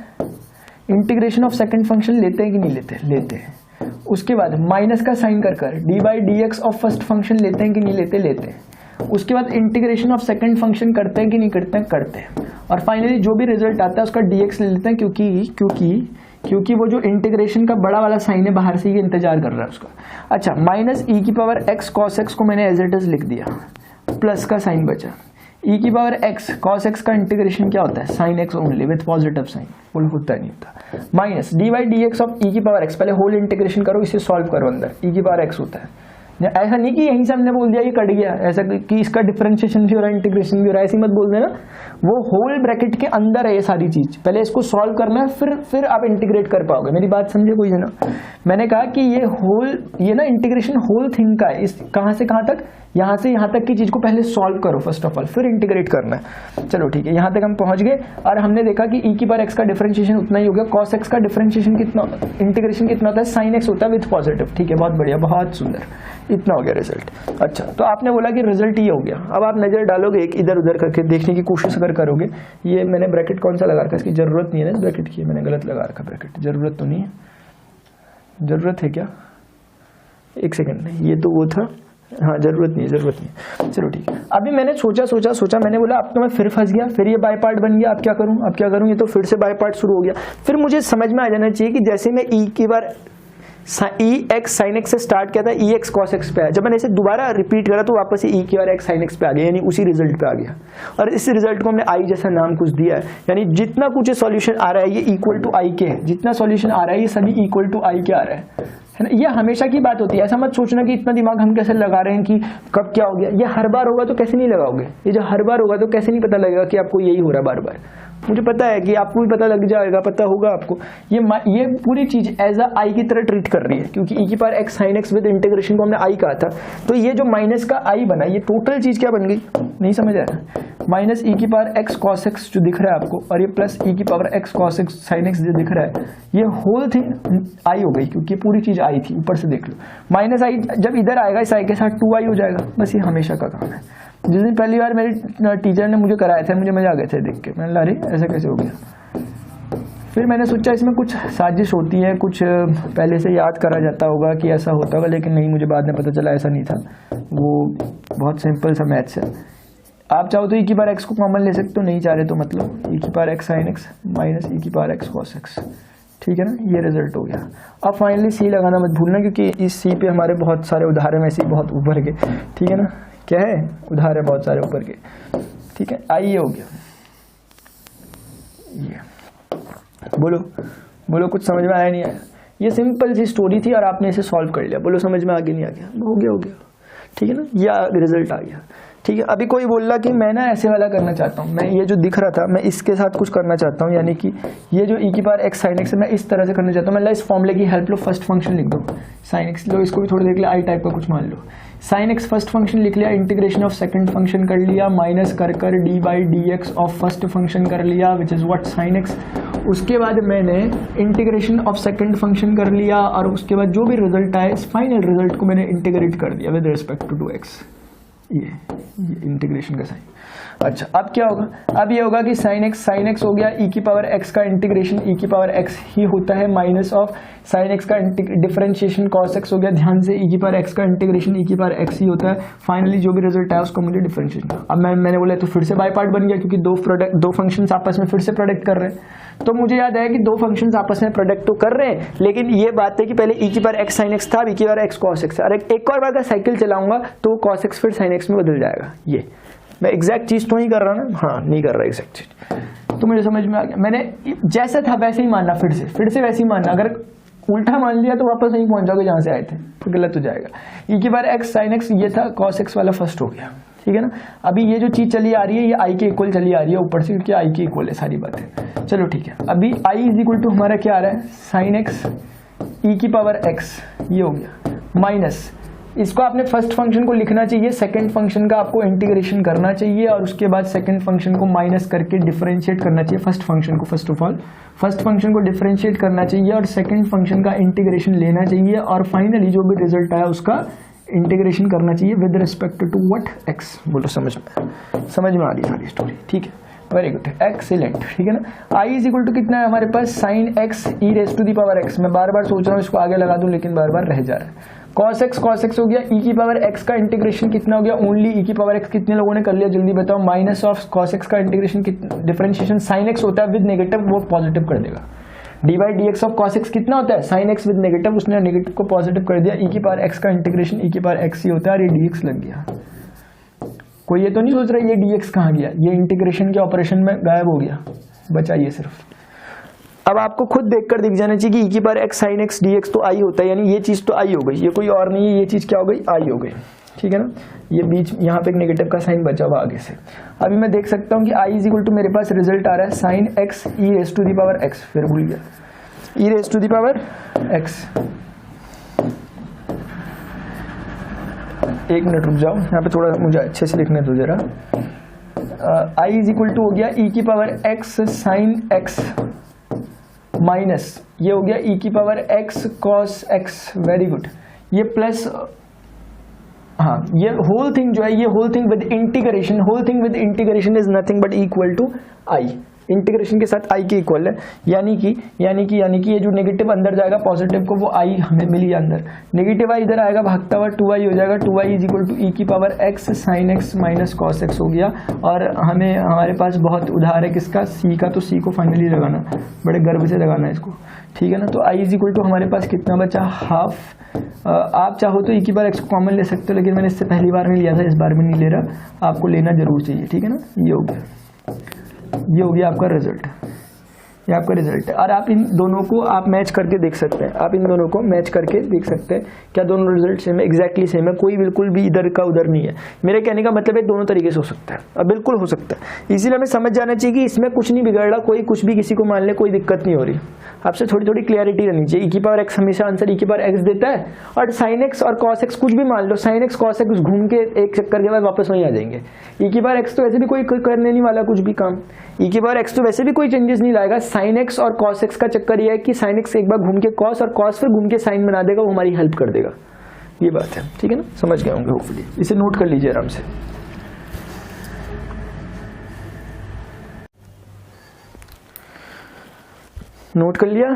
इंटीग्रेशन ऑफ सेकंड फंक्शन लेते हैं कि नहीं लेते हैं। उसके बाद माइनस का साइन कर d by D x of first function लेते हैं कि नहीं लेते हैं। उसके बाद इंटीग्रेशन ऑफ सेकंड फंक्शन करते हैं कि नहीं करते हैं। और फाइनली जो भी रिजल्ट आता है उसका dx ले लेते हैं, क्योंकि वो जो इंटीग्रेशन का बड़ा वाला साइन है बाहर से ये इंतजार कर रहा है उसका। अच्छा, माइनस e की पावर x cos x को मैंने एज इट इज लिख दिया, प्लस का साइन बचा, ई की पावर एक्स कॉस एक्स का इंटीग्रेशन क्या होता है, sine X only with positive sine, बोलो होता नहीं होता, minus D by D x of E की पावर एक्स, पहले होल इंटीग्रेशन करो, इसे सॉल्व करो अंदर, ई की पावर एक्स होता है, ऐसा नहीं कि यहीं से हमने बोल दिया ये कट गया, ऐसा कि इसका डिफरेंशिएशन भी हो रहा है इंटीग्रेशन भी हो रहा है, ऐसी मत बोल देना, वो होल ब्रैकेट के अंदर है ये सारी चीज, पहले इसको सॉल्व करना है फिर आप इंटीग्रेट कर पाओगे, मेरी बात समझे कोई है ना। मैंने कहा कि ये ना इंटीग्रेशन होल थिंग का है, इस कहां से कहां तक, यहां से यहां तक की चीज को पहले सॉल्व करो फर्स्ट ऑफ ऑल, फिर इंटीग्रेट करना है। चलो ठीक है, यहां तक हम पहुंच गए और हमने देखा कि ई की पावर एक्स का डिफरेंशिएशन उतना ही हो गया, कॉस एक्स का डिफरेंशिएशन कितना, इंटीग्रेशन कितना होता है, साइन एक्स होता है विथ पॉजिटिव, ठीक है, बहुत बढ़िया, बहुत सुंदर, इतना हो गया रिजल्ट। अच्छा, तो आपने बोला कि रिजल्ट ये हो गया, अब आप नजर डालोगे एक इधर उधर करके देखने की कोशिश अगर करोगे, ये मैंने ब्रैकेट कौन सा लगा रखा है, इसकी जरूरत नहीं है ना ब्रैकेट की, मैंने गलत लगा रखा ब्रैकेट, जरूरत तो नहीं है, जरूरत है क्या, एक सेकंड, ये तो वो था, हाँ जरूरत नहीं है, चलो ठीक है। अभी मैंने सोचा, मैंने बोला अब तो मैं फिर फंस गया, फिर ये बाय पार्ट बन गया, अब क्या करूं, ये तो फिर से बाय पार्ट शुरू हो गया। फिर मुझे समझ में आ जाना चाहिए कि जैसे मैं ई की बार ई एक्स साइन एक्स से स्टार्ट किया था, ई एक्स कॉस एक्स पे आया, जब मैंने इसे दोबारा रिपीट करा तो वापस ई की बार एक्स साइन एक्स पे आ गया, यानी उसी रिजल्ट पे आ गया, और इस रिजल्ट को हमने आई जैसा नाम कुछ दिया है, यानी जितना कुछ सॉल्यूशन आ रहा है ये इक्वल टू आई के है, जितना सॉल्यूशन आ रहा है ये सभी इक्वल टू आई के आ रहा है ना। ये हमेशा की बात होती है, ऐसा मत सोचना कि इतना दिमाग हम कैसे लगा रहे हैं कि कब क्या हो गया, ये हर बार होगा तो कैसे नहीं लगाओगे, ये जो हर बार होगा तो कैसे नहीं पता लगेगा कि आपको यही हो रहा है बार बार, मुझे पता है कि आपको भी पता लग जाएगा, पता होगा आपको, ये पूरी चीज एज अ आई की तरह ट्रीट कर रही है, क्योंकि ई की power X sine x with integration को हमने आई कहा था, तो ये जो माइनस का आई बना, ये टोटल चीज क्या बन गई, नहीं समझ आया, माइनस ई की पावर एक्स कॉस एक्स जो दिख रहा है आपको, और ये प्लस ई की power X cos x sine x जो दिख रहा है, ये होल थिंग आई हो गई, क्योंकि पूरी चीज आई थी, ऊपर से देख लो, माइनस आई जब इधर आएगा इस आई के साथ 2i हो जाएगा, बस ये हमेशा का काम है। जिस दिन पहली बार मेरे टीचर ने मुझे कराया था, मुझे मजा आ गया था देख के, मैंने अरे ऐसा कैसे हो गया, फिर मैंने सोचा इसमें कुछ साजिश होती है, कुछ पहले से याद करा जाता होगा कि ऐसा होता होगा, लेकिन नहीं, मुझे बाद में पता चला ऐसा नहीं था, वो बहुत सिंपल सा मैथ्स है। आप चाहो तो ई की पावर एक्स को कॉमन ले सकते हो, नहीं चाह रहे तो मतलब ई की power X sine X minus E की पावर एक्स कॉस एक्स, ठीक है ना, ये रिजल्ट हो गया। अब फाइनली सी लगाना मत भूलना, क्योंकि इस सी पे हमारे बहुत सारे उदाहरण ऐसे बहुत ऊपर के, ठीक है ना, क्या है उदाहरण बहुत सारे ऊपर के, ठीक है, आई हो गया, ये बोलो कुछ समझ में आया नहीं आया, ये सिंपल सी स्टोरी थी और आपने इसे सॉल्व कर लिया, बोलो समझ में आ गया नहीं आ गया, हो गया, ठीक है ना, ये रिजल्ट आ गया, ठीक है। अभी कोई बोल रहा कि मैं ना ऐसे वाला करना चाहता हूँ, मैं ये जो दिख रहा था मैं इसके साथ कुछ करना चाहता हूँ, यानी कि ये जो ई की पावर एक्स साइन एक्स है मैं इस तरह से करना चाहता हूँ, मैं इस फॉर्मूले की हेल्प लो, फर्स्ट फंक्शन लिख दो साइन एक्स, लो इसको भी थोड़ी देर के लिए आई टाइप का कुछ मान लो, साइन एक्स फर्स्ट फंक्शन लिख लिया, इंटीग्रेशन ऑफ सेकंड फंक्शन कर लिया, माइनस कर d by D x of first function कर लिया which is what sine x, उसके बाद मैंने इंटीग्रेशन ऑफ सेकंड फंक्शन कर लिया, और उसके बाद जो भी रिजल्ट आए इस फाइनल रिजल्ट को मैंने इंटीग्रेट कर दिया विद रिस्पेक्ट टू एक्स, ये इंटीग्रेशन का साइन। अच्छा, अब क्या होगा, अब ये होगा कि साइन एक्स हो गया, ई की पावर एक्स का इंटीग्रेशन ई की पावर एक्स ही होता है, माइनस ऑफ साइन एक्स का डिफरेंशिएशन कॉस एक्स हो गया, ध्यान से ई की पावर एक्स का इंटीग्रेशन ई की पावर एक्स ही होता है, फाइनली जो भी रिजल्ट आया उसको मुझे डिफरेंशिएशन। अब मैंने बोला तो फिर से बाय पार्ट बन गया, क्योंकि दो फंक्शंस आपस में फिर से प्रोडक्ट कर रहे हैं, तो मुझे याद है कि दो फंक्शंस आपस में प्रोडक्ट तो कर रहे हैं, लेकिन ये बात है कि पहले ई की पावर एक्स साइन एक्स था, ई की पावर एक्स कॉस एक्स, और एक और बार का साइकिल चलाऊंगा तो कॉस एक्स फिर साइन एक्स में बदल जाएगा। ये मैं एग्जैक्ट चीज तो नहीं कर रहा ना, हाँ नहीं कर रहा एग्जैक्ट चीज, तो मुझे समझ में आ गया, मैंने जैसा था वैसे ही मानना, फिर से वैसे ही मानना, अगर उल्टा मान लिया तो वापस नहीं पहुंच जाओगे जहां से आए थे, फिर गलत हो जाएगा। ई की बार एक्स साइन एक्स ये था, कॉस एक्स वाला फर्स्ट हो गया, ठीक है ना। अभी ये जो चीज चली आ रही है ये आई के इक्वल चली आ रही है ऊपर से, क्योंकि आई के इक्वल है सारी बातें, चलो ठीक है। अभी आई इज इक्वल टू हमारा क्या आ रहा है, साइन एक्स ई की पावर एक्स, ये हो गया, माइनस इसको आपने फर्स्ट फंक्शन को लिखना चाहिए, सेकंड फंक्शन का आपको इंटीग्रेशन करना चाहिए, और उसके बाद सेकंड फंक्शन को माइनस करके डिफरेंशिएट करना चाहिए फर्स्ट फंक्शन को, first of all first function को डिफरेंशिएट करना चाहिए और सेकंड फंक्शन का इंटीग्रेशन लेना चाहिए, और फाइनली जो भी रिजल्ट आया उसका इंटीग्रेशन करना चाहिए with respect to what x. बोलो समझ में आ रही सारी स्टोरी, ठीक है, वेरी गुड, एक्सीलेंट, ठीक है ना। आई इज इक्वल टू कितना है हमारे पास, sine X E raise to the power X, मैं बार बार सोच रहा हूँ इसको आगे लगा दूं लेकिन बार बार रह जा रहा है, कॉस एक्स हो गया, ई की पावर एक्स का इंटीग्रेशन कितना हो गया, ओनली ई की पावर एक्स, कितने लोगों ने कर लिया जल्दी बताओ, माइनस ऑफ कॉस एक्स का इंटीग्रेशन डिफरेंशिएशन साइन एक्स होता है विद नेगेटिव, वो पॉजिटिव कर देगा, D by D x of cos x कितना होता है, साइन एक्स विद नेगेटिव, उसने नेगेटिव को पॉजिटिव कर दिया, ई की पावर एक्स का इंटीग्रेशन ई की पावर एक्स ही होता है, और ये डी एक्स लग गया, कोई ये तो नहीं सोच रहा ये dx कहाँ गया, ये इंटीग्रेशन के ऑपरेशन में गायब हो गया, बचा ये सिर्फ। अब आपको खुद देखकर दिख जाना चाहिए कि e की power x sin x dx तो i होता है, यानी ये चीज तो i हो गई, ये कोई और नहीं है, ये चीज क्या हो गई, i हो गई, ठीक है ना। ये बीच यहाँ पे एक नेगेटिव का साइन बचा हुआ आगे से। अभी मैं देख सकता हूँ कि i इज इक्वल टू मेरे पास रिजल्ट आ रहा है sin x e raise to the power x, फिर भूल गया, e raise to the power x। एक मिनट रुक जाओ, यहाँ पे थोड़ा मुझे अच्छे से लिखने दो जरा। i इज इक्वल टू हो गया e की power x sin x minus ये हो गया e की power x cos x, very good. ये प्लस, हाँ ये होल थिंग जो है, ये whole thing with integration, whole thing with integration is nothing but equal to i, integration के साथ i के इक्वल है, यानी कि ये जो नेगेटिव अंदर जाएगा पॉजिटिव को, वो i हमें मिल गया अंदर, नेगेटिव i इधर आएगा भागता हुआ 2i हो जाएगा, 2i is equal to e की power x sin x minus cos x हो गया। और हमें हमारे पास बहुत उधार है किसका, c का, तो c को फाइनली लगाना, बड़े गर्व से लगाना है इसको, ठीक है ना। तो i इज इक्वल टू हमारे पास कितना बचा, हाफ। आप चाहो तो e की पावर x को कॉमन ले सकते हो, लेकिन मैंने इससे पहली बार में लिया था, इस बार में नहीं ले रहा, आपको लेना जरूर चाहिए, ठीक है ना। ये हो गया, ये हो गया आपका रिजल्ट, ये आपका रिजल्ट है। और आप इन दोनों को आप मैच करके देख सकते हैं, आप इन दोनों को मैच करके देख सकते हैं, क्या दोनों रिजल्ट सेम है, एग्जैक्टली सेम है, कोई बिल्कुल भी इधर का उधर नहीं है। मेरे कहने का मतलब है दोनों तरीके से हो सकता है, अब बिल्कुल हो सकता है। इसीलिए हमें समझ जाना चाहिए कि इसमें कुछ नहीं बिगड़ रहा, कोई कुछ भी किसी को मान ले, कोई दिक्कत नहीं हो रही। आपसे थोड़ी थोड़ी क्लियरिटी रहनी चाहिए। e की पावर x हमेशा आंसर e की पावर x देता है, और sin x और cos x कुछ भी मान लो, sin x cos x घूम के एक चक्कर के बाद वापस वहीं आ जाएंगे। e की पावर x तो वैसे भी कोई करने नहीं वाला कुछ भी काम, e की पावर x तो वैसे भी कोई चेंजेस नहीं लाएगा। sin x और cos x का चक्कर यह है कि sin x एक बार घूम के cos और cos फिर घूम के sin बना देगा, वो हमारी हेल्प कर देगा, ये बात है, ठीक है ना। समझ गए होंगे होपफुली, इसे नोट कर लीजिए आराम से। नोट कर लिया,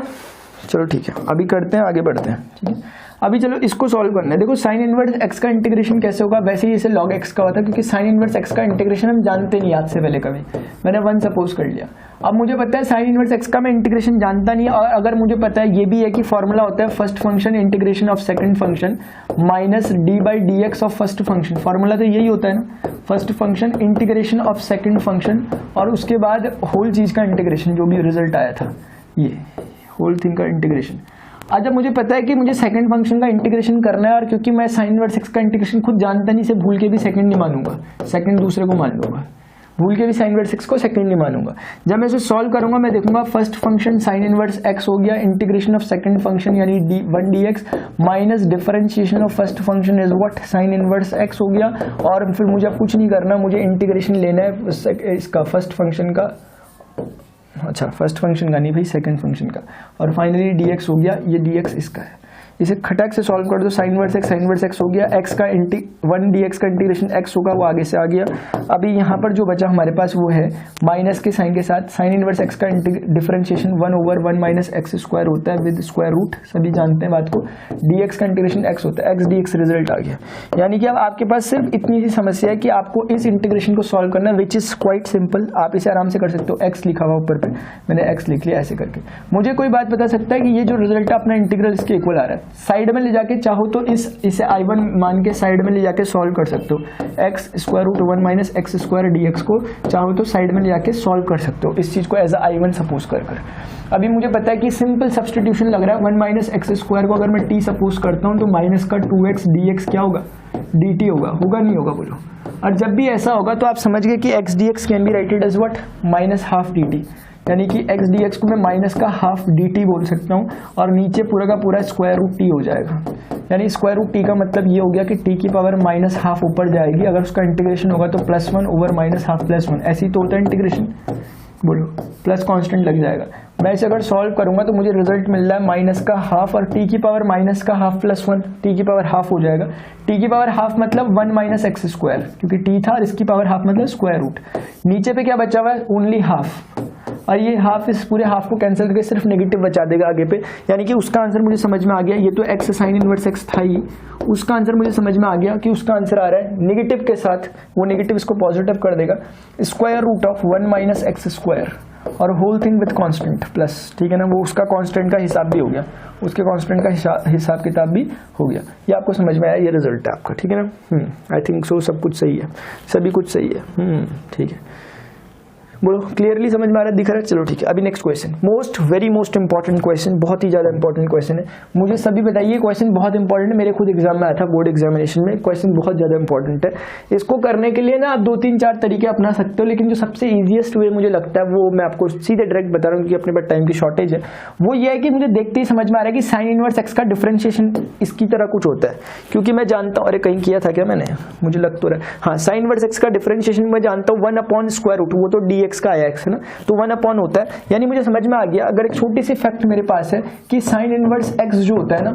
चलो ठीक है, अभी करते हैं, आगे बढ़ते हैं, ठीक है। अभी चलो इसको सॉल्व करना है। देखो साइन इनवर्स x का इंटीग्रेशन कैसे होगा, वैसे ही इसे log x का होता है, क्योंकि साइन इनवर्स x का इंटीग्रेशन हम जानते नहीं आज से पहले कभी, मैंने 1 सपोज कर लिया। अब मुझे पता है साइन इनवर्स x का मैं इंटीग्रेशन जानता नहीं, और अगर मुझे पता है, ये भी है कि फॉर्मूला होता है first function integration of second function minus D by D x of first function, formula तो यही होता है ना, first function integration of second function, और उसके बाद होल चीज का इंटीग्रेशन, जो भी रिजल्ट आया था, ये होल थिंग का इंटीग्रेशन। आज जब मुझे पता है कि मुझे सेकंड फंक्शन का इंटीग्रेशन करना है, और क्योंकि मैं साइन इनवर्स x का इंटीग्रेशन खुद जानता नहीं, से भूल के भी सेकंड नहीं मानूंगा, सेकंड दूसरे को मान लूंगा, भूल के भी साइन इनवर्स x को सेकंड नहीं मानूंगा। जब मैं इसे सॉल्व करूंगा, मैं देखूंगा first function sine inverse x हो गया, इंटीग्रेशन ऑफ सेकंड फंक्शन यानी 1 dx minus differentiation of first function is what, sign inverse x हो गया। और फिर मुझे अब कुछ नहीं करना, मुझे इंटीग्रेशन लेना है इसका फर्स्ट फंक्शन का, अच्छा फर्स्ट फंक्शन का नहीं भाई, सेकंड फंक्शन का, और फाइनली dx हो गया, ये dx इसका है। इसे खटक से सॉल्व कर दो, साइन इनवर्स x हो गया, x का 1 dx का इंटीग्रेशन x होगा, वो आगे से आ गया। अभी यहाँ पर जो बचा हमारे पास वो है माइनस के साइन के साथ, साइन इनवर्स x का डिफरेंशिएशन 1/1 माइनस एक्स स्क्वायर होता है विद स्क्वायर रूट, सभी जानते हैं बात को, dx का इंटीग्रेशन x होता है, x dx रिजल्ट आ गया। यानी कि अब आपके पास सिर्फ इतनी सी समस्या है कि आपको इस इंटीग्रेशन को सॉल्व करना है, विच इज क्वाइट सिंपल, आप इसे आराम से कर सकते हो। x लिखा हुआ ऊपर पे, मैंने x लिख लिया ऐसे करके। मुझे कोई बात बता सकता है कि ये जो रिजल्ट है अपना इंटीग्रल इसके इक्वल आ रहा है, साइड में ले जाके चाहो तो इसे I1 मान के साइड में ले जाके सॉल्व कर सकते हो, x square root 1 minus x square dx को चाहो तो साइड में ले जाके सॉल्व कर सकते हो, इस चीज को एज I1 सपोज कर। अभी मुझे पता है कि सिंपल सब्सटीट्यूशन लग रहा है, 1 माइनस एक्स स्क्वायर को अगर मैं t सपोज करता हूँ तो माइनस का 2x dx क्या होगा, dt होगा नहीं होगा बोलो। और जब भी ऐसा होगा तो आप समझ गए कि x dx can be writed as what, minus half dt, यानी कि x dx को मैं माइनस का हाफ dt बोल सकता हूँ, और नीचे पूरा का पूरा स्क्वायर रूट t हो जाएगा। यानी स्क्वायर रूट t का मतलब ये हो गया कि t की पावर माइनस हाफ ऊपर जाएगी, अगर उसका इंटीग्रेशन होगा तो +1 ओवर माइनस हाफ +1, ऐसे ही तो होता है इंटीग्रेशन, बोलो प्लस कांस्टेंट लग जाएगा। मैं इसे अगर सॉल्व करूंगा तो मुझे रिजल्ट मिल रहा है माइनस का हाफ, और t की पावर माइनस का हाफ +1, t की पावर हाफ हो जाएगा। t की पावर हाफ मतलब 1 माइनस एक्स स्क्वायर, क्योंकि t था, और इसकी पावर हाफ मतलब स्क्वायर रूट। नीचे पे क्या बचा हुआ है, ओनली हाफ, और ये हाफ इस पूरे हाफ को कैंसिल करके सिर्फ नेगेटिव बचा देगा आगे पे, यानी कि उसका आंसर मुझे समझ में आ गया। ये तो x साइन इनवर्स x था ही, उसका आंसर मुझे समझ में आ गया कि उसका आंसर आ रहा है नेगेटिव के साथ, वो नेगेटिव इसको पॉजिटिव कर देगा, square root of 1 minus x square, और whole thing with constant plus, ठीक है ना, वो उसका कांस्टेंट का हिसाब भी हो गया, उसके कांस्टेंट का हिसाब किताब भी हो गया। ये आपको समझ में आया, ये रिजल्ट है आपका, ठीक है ना। आई थिंक सो सब कुछ सही है, सभी कुछ सही है। ठीक है, बोलो क्लियरली समझ में आ रहा है, दिख रहा है? चलो ठीक है। अभी next question, very most important question, बहुत ही ज्यादा इंपॉर्टेंट क्वेश्चन है। मुझे सभी बताइए, क्वेश्चन बहुत इंपॉर्टेंट है, मेरे खुद एग्जाम में आया था, बोर्ड एग्जामिनेशन में, क्वेश्चन बहुत ज्यादा इंपॉर्टेंट है। इसको करने के लिए ना आप 2-3-4 तरीके अपना सकते हो, लेकिन जो सबसे ईजिएस्ट वे मुझे लगता है वो मैं आपको सीधे डायरेक्ट बता रहा हूँ, क्योंकि अपने पास टाइम की शॉर्टेज है। वो ये है कि मुझे देखते ही समझ में आ रहा है कि साइन इनवर्स एक्स का डिफरेंशिएशन इसकी तरह कुछ होता है, क्योंकि मैं जानता हूँ, अरे कहीं किया था क्या मैंने, मुझे लग तो रहा है, हाँ, साइन इनवर्स एक्स का डिफरेंशिएशन मैं जानता हूँ 1/√, वो तो dx का आया x है ना, तो 1 होता है। यानी मुझे समझ में आ गया, अगर एक छोटी सी फैक्ट मेरे पास है कि साइन इनवर्स x जो होता है ना,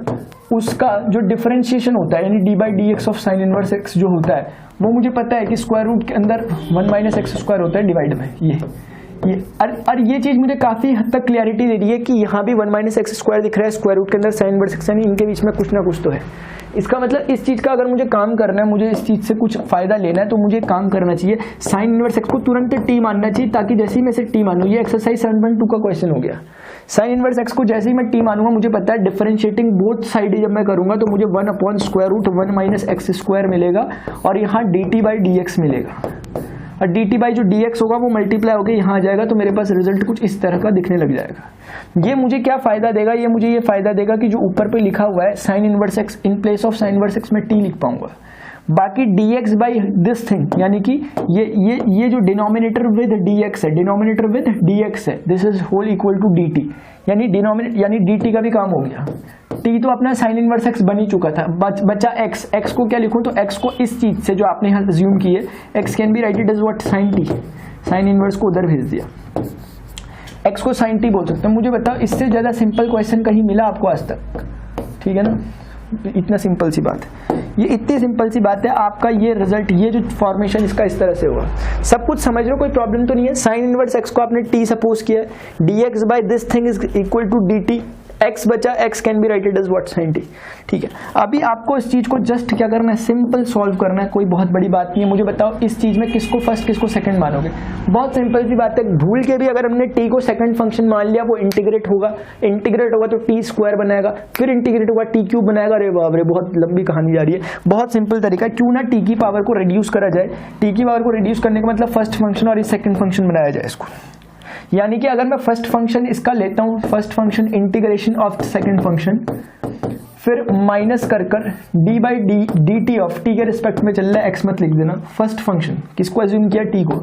उसका जो डिफरेंशिएशन होता है, यानी d/dx of sine inverse x जो होता है, वो मुझे पता है कि स्क्वायर रूट के अंदर 1 - x² होता है डिवाइड में ये और ये चीज मुझे काफी हद तक क्लियरिटी दे रही है कि यहाँ भी 1 - x² दिख रहा है स्क्वायर रूट के अंदर साइन इनवर्स x, यानी इनके बीच में कुछ ना कुछ तो है। इसका मतलब इस चीज का अगर मुझे काम करना है, मुझे इस चीज से कुछ फायदा लेना है, तो मुझे काम करना चाहिए, साइन इनवर्स x को तुरंत t मानना चाहिए, ताकि जैसे ही मैं इसे t मानूं, ये एक्सरसाइज 7.2 का क्वेश्चन हो गया। साइन इनवर्स x को जैसे ही मैं t मानूंगा, मुझे पता है डिफरेंशिएटिंग बोथ साइड जब मैं करूंगा तो मुझे 1/√1 - x² मिलेगा, और यहाँ dt/dx मिलेगा, और dt बाई जो dx होगा वो मल्टीप्लाई होकर यहाँ आ जाएगा, तो मेरे पास रिजल्ट कुछ इस तरह का दिखने लग जाएगा। ये मुझे क्या फायदा देगा, ये मुझे ये फायदा देगा कि जो ऊपर पे लिखा हुआ है sign inverse x, in place of sine inverse x मैं t लिख पाऊंगा। बाकी dx बाई दिस थिंग, यानी कि ये जो डिनोमिनेटर विद dx है, डिनोमिनेटर विद dx है, this is whole equal to dt, यानी dt का भी काम हो गया। t तो अपना साइन इनवर्स x बन ही चुका था, बचा x को क्या लिखूं, तो x को इस चीज से जो आपने यहाँ अज्यूम की है, x can be writed as what, sine t, sine inverse को उधर भेज दिया, x को साइन t बोल सकते हैं। मुझे बताओ इससे ज्यादा सिंपल क्वेश्चन कहीं मिला आपको आज तक? ठीक है ना, इतना सिंपल सी बात है, ये इतनी सिंपल सी बात है। आपका ये रिजल्ट, ये जो फॉर्मेशन इसका इस तरह से होगा, सब कुछ समझ लो, कोई प्रॉब्लम तो नहीं है। साइन इनवर्स x को आपने t सपोज किया है, dx by this thing is equal to dt, x बचा, x can be writed as what, sine t। ठीक है, अभी आपको इस चीज को जस्ट क्या करना है, सिंपल सॉल्व करना है, कोई बहुत बड़ी बात नहीं है। मुझे बताओ इस चीज में किसको फर्स्ट किसको सेकंड मानोगे? बहुत सिंपल सी बात है, भूल के भी अगर हमने t को सेकंड फंक्शन मान लिया, वो इंटीग्रेट होगा तो t² बनाएगा, फिर इंटीग्रेट होगा t³ बनाएगा। अरे बाप रे, बहुत लंबी कहानी जा रही है। बहुत सिंपल तरीका है, क्यों ना t की पावर को रिड्यूस करा जाए। t की पावर को रिड्यूस करने का मतलब फर्स्ट फंक्शन और सेकंड फंक्शन बनाया जाए इसको, यानी कि अगर मैं फर्स्ट फंक्शन इसका लेता हूं, first function integration of second function, फिर माइनस कर dt ऑफ t के रिस्पेक्ट में चल रहा है, x मत लिख देना, फर्स्ट फंक्शन किसको एज्यूम किया, t को,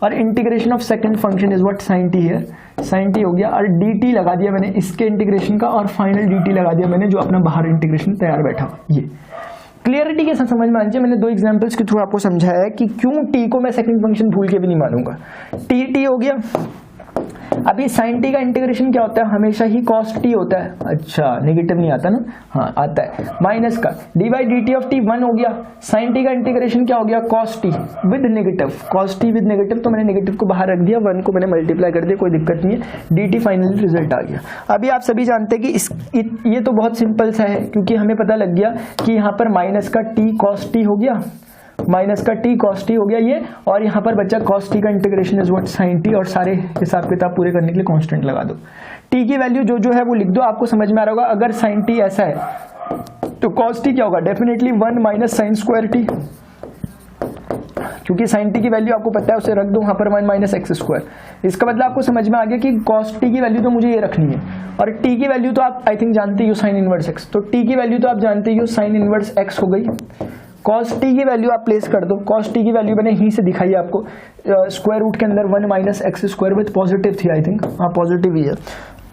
और integration of second function is what, sine t है, साइन t हो गया, और dt लगा दिया मैंने इसके इंटीग्रेशन का, और फाइनल dt लगा दिया मैंने जो अपना बाहर इंटीग्रेशन तैयार बैठा। ये क्लियरिटी के साथ समझ में आनी चाहिए। मैंने 2 एग्जांपल्स के थ्रू आपको समझाया है कि क्यों t को मैं सेकंड फंक्शन भूल के भी नहीं मानूंगा। t हो गया। अभी साइन t का इंटीग्रेशन क्या होता है, हमेशा ही cos t होता है। अच्छा, नेगेटिव नहीं आता ना, हाँ आता है, माइनस का d/dt ऑफ t 1 हो गया। साइन t का इंटीग्रेशन क्या हो गया, cos t with negative, cos t with negative, तो मैंने नेगेटिव को बाहर रख दिया, 1 को मैंने मल्टीप्लाई कर दिया, कोई दिक्कत नहीं है, dt फाइनली रिजल्ट आ गया। अभी आप सभी जानते हैं कि ये तो बहुत सिंपल सा है, क्योंकि हमें पता लग गया कि यहाँ पर माइनस का t cos t हो गया, माइनस का t cos t हो गया ये, और यहाँ पर बच्चा cos t का integration is what, sine t, और सारे हिसाब किताब पूरे करने के लिए कांस्टेंट लगा दो। t की वैल्यू जो है वो लिख दो, आपको समझ में आ रहा होगा। अगर साइन t ऐसा है तो cos t क्या होगा, definitely 1 minus sine square t, क्योंकि साइन t की वैल्यू आपको पता है, उसे रख दो वहां पर 1 माइनस x²। इसका मतलब आपको समझ में आ गया कि cos t की वैल्यू तो मुझे ये रखनी है, और t की वैल्यू तो आप आई थिंक जानते ही हो, साइन इनवर्स x, तो t की वैल्यू तो आप जानते ही हो, साइन इनवर्स x हो गई। cos t की वैल्यू आप प्लेस कर दो, cos t की वैल्यू मैंने ही से दिखाई है आपको, स्क्वायर रूट के अंदर 1 माइनस x² विद पॉजिटिव थी, आई थिंक, हाँ पॉजिटिव ही है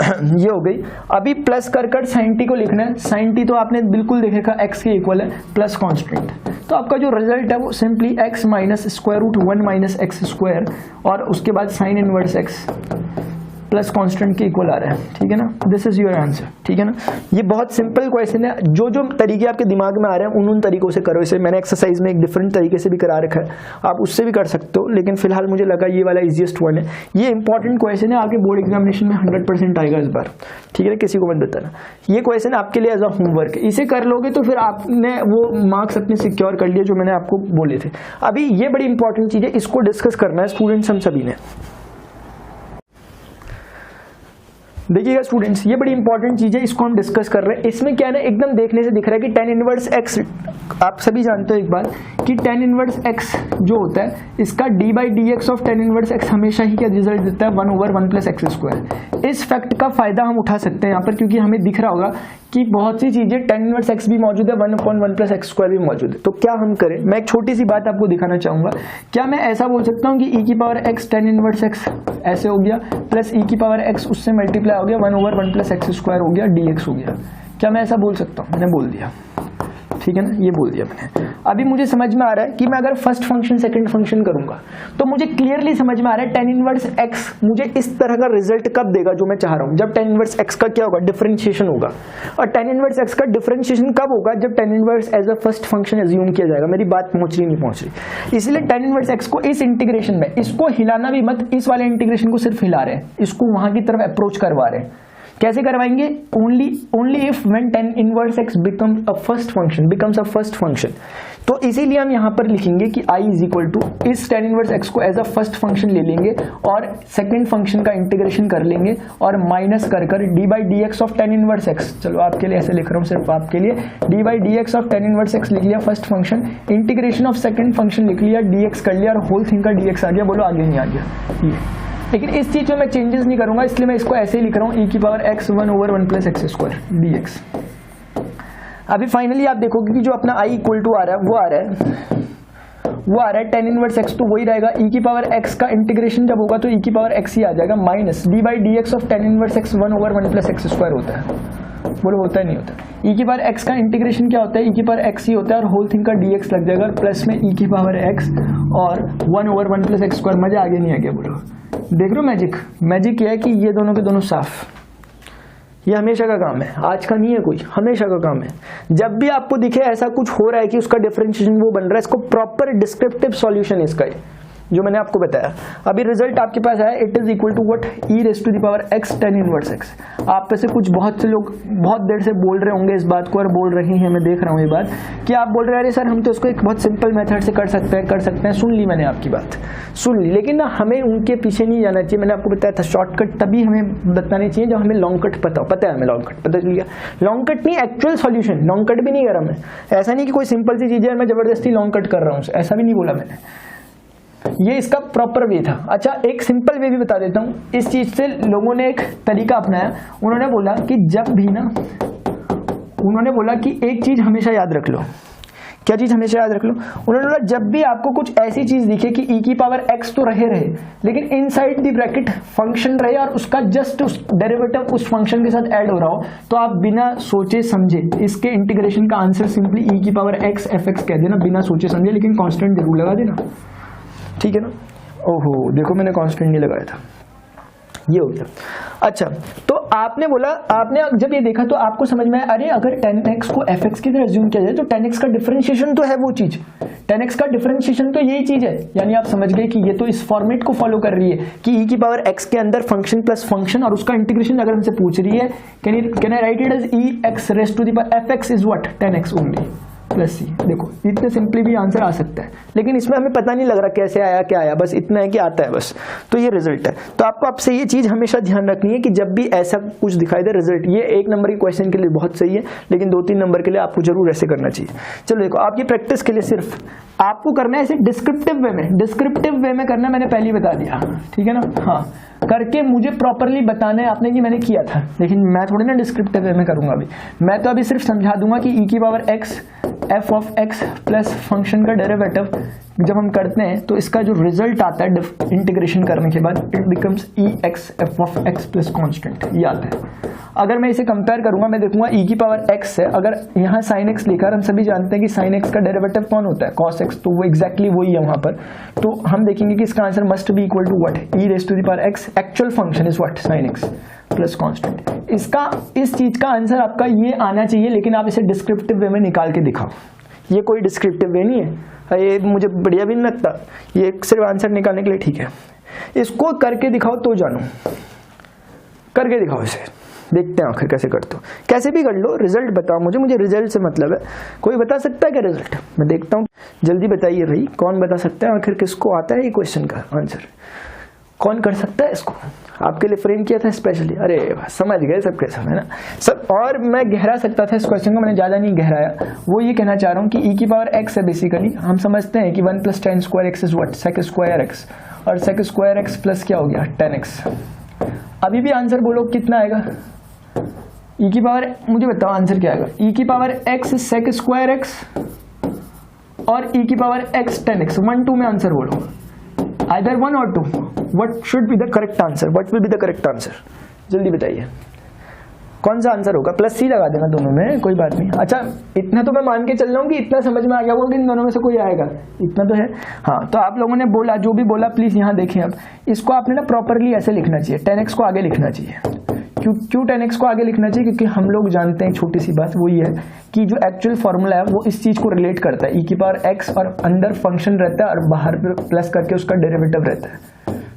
ये हो गई। अभी प्लस कर साइन t को लिखना है, साइन t तो आपने बिल्कुल देखेगा x के इक्वल है, प्लस कांस्टेंट, तो आपका जो रिजल्ट है वो simply x minus square root 1 minus x², और उसके बाद sine inverse x plus constant के इक्वल आ रहा है। ठीक है ना, दिस इज योर आंसर। ठीक है ना, ये बहुत सिंपल क्वेश्चन है, जो तरीके आपके दिमाग में आ रहे हैं उन तरीकों से करो। इसे मैंने एक्सरसाइज में एक डिफरेंट तरीके से भी करा रखा है, आप उससे भी कर सकते हो, लेकिन फिलहाल मुझे लगा ये वाला इजीएस्ट वन है। ये इंपॉर्टेंट क्वेश्चन है, आपके बोर्ड एग्जामिनेशन में 100% आएगा इस बार। ठीक है, किसी को मत बताना, ये क्वेश्चन आपके लिए एज अ होमवर्क है, इसे कर लोगे तो फिर आपने वो मार्क्स अपने सिक्योर कर लिए जो मैंने आपको बोले थे। अभी ये बड़ी इंपॉर्टेंट चीज है, इसको डिस्कस करना है स्टूडेंट्स हम सभी ने। देखिएगा स्टूडेंट्स, ये बड़ी इंपॉर्टेंट चीज है, इसको हम डिस्कस कर रहे हैं। इसमें क्या है ना, एकदम देखने से दिख रहा है कि tan इनवर्स x, आप सभी जानते हो एक बात कि tan इनवर्स x जो होता है इसका d/dx of tan inverse x हमेशा ही क्या रिजल्ट देता है 1/1+x²। इस फैक्ट का फायदा हम उठा सकते हैं यहाँ पर, क्योंकि हमें दिख रहा होगा कि बहुत सी चीजें tan इनवर्स x भी मौजूद है, 1/1+x² भी मौजूद है। तो क्या हम करें, मैं एक छोटी सी बात आपको दिखाना चाहूंगा। क्या मैं ऐसा बोल सकता हूँ कि e⁻x tan इनवर्स x ऐसे हो गया प्लस e⁻x उससे मल्टीप्लाई हो गया 1/1+x² हो गया, dx हो गया। क्या मैं ऐसा बोल सकता हूँ? मैंने बोल दिया, ठीक है ना, ये बोल दिया मैंने। अभी मुझे समझ में आ रहा है कि मैं अगर फर्स्ट फंक्शन सेकंड फंक्शन करूंगा तो मुझे क्लियरली समझ में आ रहा है tan इनवर्स x मुझे इस तरह का रिजल्ट कब देगा जो मैं चाह रहा हूं, जब tan इनवर्स x का क्या होगा, डिफरेंशिएशन होगा। और tan इनवर्स x का डिफरेंशिएशन कब होगा, जब tan inverse as a first function assume किया जाएगा। मेरी बात पहुंच रही नहीं पहुंच रही? इसलिए tan इनवर्स x को इस इंटीग्रेशन में, इसको हिलाना भी मत, इस वाले इंटीग्रेशन को सिर्फ हिला रहे हैं, इसको वहां की तरफ अप्रोच करवा रहे हैं। कैसे करवाएंगे? Only if when tan inverse x becomes a first function। तो इसीलिए हम यहाँ पर लिखेंगे कि I इज इक्वल टू इस tan इनवर्स x को एज अ फर्स्ट फंक्शन ले लेंगे और सेकंड फंक्शन का इंटीग्रेशन कर लेंगे और माइनस कर d/dx of tan inverse x, चलो आपके लिए ऐसे लिख रहा हूँ सिर्फ आपके लिए, d/dx of tan inverse x लिख लिया first function, integration of second function लिख लिया, dx कर लिया और होल थिंग का dx आ गया। बोलो आगे नहीं आ गया ये। लेकिन इस चीज में मैं चेंजेस नहीं करूंगा, इसलिए मैं इसको ऐसे ही लिख रहा हूँ e⁻x 1/1+x², dx। अभी फाइनली आप देखोगे कि जो अपना I इक्वल टू आ रहा है वो आ रहा है tan इनवर्स x, तो वही रहेगा e⁻x का इंटीग्रेशन जब होगा तो e⁻x ही आ जाएगा minus d/dx of tan inverse x 1/1+x² होता है। बोलो होता है नहीं होता? e⁻x का इंटीग्रेशन क्या होता है, e⁻x ही होता है और होल थिंग का dx लग जाएगा प्लस में e⁻x और 1/1+x²। मजा आगे नहीं आ गया? बोलो देख लो मैजिक ये है कि ये दोनों के दोनों साफ, ये हमेशा का काम है, आज का नहीं है कोई, हमेशा का काम है। जब भी आपको दिखे ऐसा कुछ हो रहा है कि उसका डिफरेंशिएशन वो बन रहा है, इसको प्रॉपर डिस्क्रिप्टिव सॉल्यूशन इसका है जो मैंने आपको बताया। अभी रिजल्ट आपके पास आया, it is equal to what, e⁻x tan inverse x। आप में से बहुत से लोग बहुत देर से बोल रहे होंगे इस बात को और बोल रही हैं, मैं देख रहा हूँ ये बात कि आप बोल रहे हैं अरे सर हम तो इसको एक बहुत सिंपल मेथड से कर सकते हैं। सुन ली मैंने आपकी बात, सुन ली, लेकिन ना हमें उनके पीछे नहीं जाना चाहिए। मैंने आपको बताया था शॉर्टकट तभी हमें बताने चाहिए जब हमें लॉन्ग कट पता है, हमें लॉन्ग कट पता चल गया। लॉन्ग कट नहीं, एक्चुअल सॉल्यूशन, लॉन्ग कट भी नहीं करा मैं। ऐसा नहीं कि कोई सिंपल सी चीज है मैं जबरदस्ती लॉन्ग कट कर रहा हूँ, ऐसा भी नहीं बोला मैंने, ये इसका प्रॉपर वे था। अच्छा एक सिंपल वे भी बता देता हूं। इस चीज से लोगों ने एक तरीका अपनाया, उन्होंने बोला कि जब भी ना, उन्होंने बोला कि एक चीज हमेशा याद रख लो। क्या चीज हमेशा याद रख लो? उन्होंने बोला जब भी आपको कुछ ऐसी चीज दिखे कि e⁻x तो रहे लेकिन इनसाइड द ब्रैकेट फंक्शन रहे और उसका जस्ट उस डेरिवेटिव उस फंक्शन के साथ ऐड हो रहा हो, तो आप बिना सोचे समझे इसके इंटीग्रेशन का आंसर सिंपली e⁻x fx कह देना, बिना सोचे समझे, लेकिन कांस्टेंट जरूर लगा देना, ठीक है ना। ओहो देखो मैंने कांस्टेंट नहीं लगाया था, ये हो गया। अच्छा तो आपने बोला, आपने जब ये देखा तो आपको समझ में आया अरे अगर tan x को fx की तरह अज्यूम किया जाए तो tan x का डिफरेंशिएशन तो है वो चीज, tan x का डिफरेंशिएशन तो यही चीज है। यानी आप समझ गए कि ये तो इस फॉर्मेट को फॉलो कर रही है कि e⁻x के अंदर फंक्शन प्लस फंक्शन और उसका इंटीग्रेशन अगर हमसे पूछ रही है, can I write it as e⁻x is what tan x only plus C. देखो इतने सिंपली भी आंसर आ सकता है, लेकिन इसमें हमें पता नहीं लग रहा कैसे आया क्या आया, बस इतना है कि आता है बस। तो ये रिजल्ट है। तो आपको आपसे ये चीज हमेशा ध्यान रखनी है कि जब भी ऐसा कुछ दिखाई दे रिजल्ट, ये 1 नंबर के क्वेश्चन के लिए बहुत सही है, लेकिन 2-3 नंबर के लिए आपको जरूर ऐसे करना चाहिए। चलो देखो आपकी प्रैक्टिस के लिए सिर्फ आपको करना है ऐसे डिस्क्रिप्टिव वे में करना, मैंने पहले ही बता दिया, ठीक है ना। हाँ करके मुझे प्रॉपरली बताना है आपने कि मैंने किया था, लेकिन मैं थोड़ी ना डिस्क्रिप्टिव वे में करूंगा अभी। मैं तो अभी सिर्फ समझा दूंगा कि e⁻x f of x plus function का डेरिवेटिव जब हम करते हैं तो इसका जो रिजल्ट आता है इंटीग्रेशन करने के बाद it becomes ex f of x plus constant, ये आता है। अगर मैं इसे कंपेयर करूंगा मैं देखूंगा e⁻x है, अगर यहाँ sin x लिखा, हम सभी जानते हैं कि sin x का डेरिवेटिव कौन होता है, cos x, तो वो एग्जैक्टली वही है वहां पर। तो हम देखेंगे कि इसका answer must be equal to what, e⁻x actual function is what sin x plus constant. इसका इस चीज का आंसर आपका ये आना चाहिए, लेकिन आप इसे डिस्क्रिप्टिव वे में निकाल के दिखाओ। ये कोई डिस्क्रिप्टिव वे नहीं है, ये मुझे बढ़िया भी नहीं लगता, ये सिर्फ आंसर निकालने के लिए ठीक है। इसको करके दिखाओ तो जानो, करके दिखाओ इसे, देखते हैं आखिर कैसे करते हो। कैसे भी कर लो, रिजल्ट बताओ मुझे रिजल्ट से मतलब है। कोई बता सकता है क्या रिजल्ट? मैं देखता हूँ, जल्दी बताइए भाई, कौन बता सकता है आखिर किसको आता है ये क्वेश्चन का आंसर? कौन कर सकता है इसको? आपके लिए फ्रेम किया था स्पेशली। अरे समझ गए सबके सब, है ना सब। और मैं गहरा सकता था इस क्वेश्चन को, मैंने ज़्यादा नहीं गहराया। वो ये कहना चाह रहा हूँ कि ई की पावर एक्स है बेसिकली। हम समझते हैं कि 1 + 10 square x is what? Sec square x. और सेक स्क्वायर एक्स प्लस क्या हो गया? 10x। अभी भी आंसर बोलो कितना आएगा? ई की पावर, मुझे बताओ आंसर क्या आएगा? ई की power x sec square x और ई की पावर एक्स 10x। 1 2 में आंसर बोलो, either 1 or 2. What should be the correct answer? What will be the correct answer? जल्दी बताइए कौन सा आंसर होगा? +C लगा देना दोनों में, कोई बात नहीं। अच्छा इतना तो मैं मान के चल रहा हूँ कि इतना समझ में आ गया होगा कि इन दोनों में से कोई आएगा, इतना तो है। हाँ तो आप लोगों ने बोला, जो भी बोला प्लीज यहाँ देखें। अब इसको आपने ना प्रॉपरली ऐसे लिखना चाहिए, 10x को आगे लिखना चाहिए। क्यों 10x को आगे लिखना चाहिए? क्योंकि हम लोग जानते हैं, छोटी सी बात वो ये है कि जो एक्चुअल फॉर्मूला है वो इस चीज को रिलेट करता है। ई की पावर x और अंदर फंक्शन रहता है और बाहर पे प्लस करके उसका डेरिवेटिव रहता है,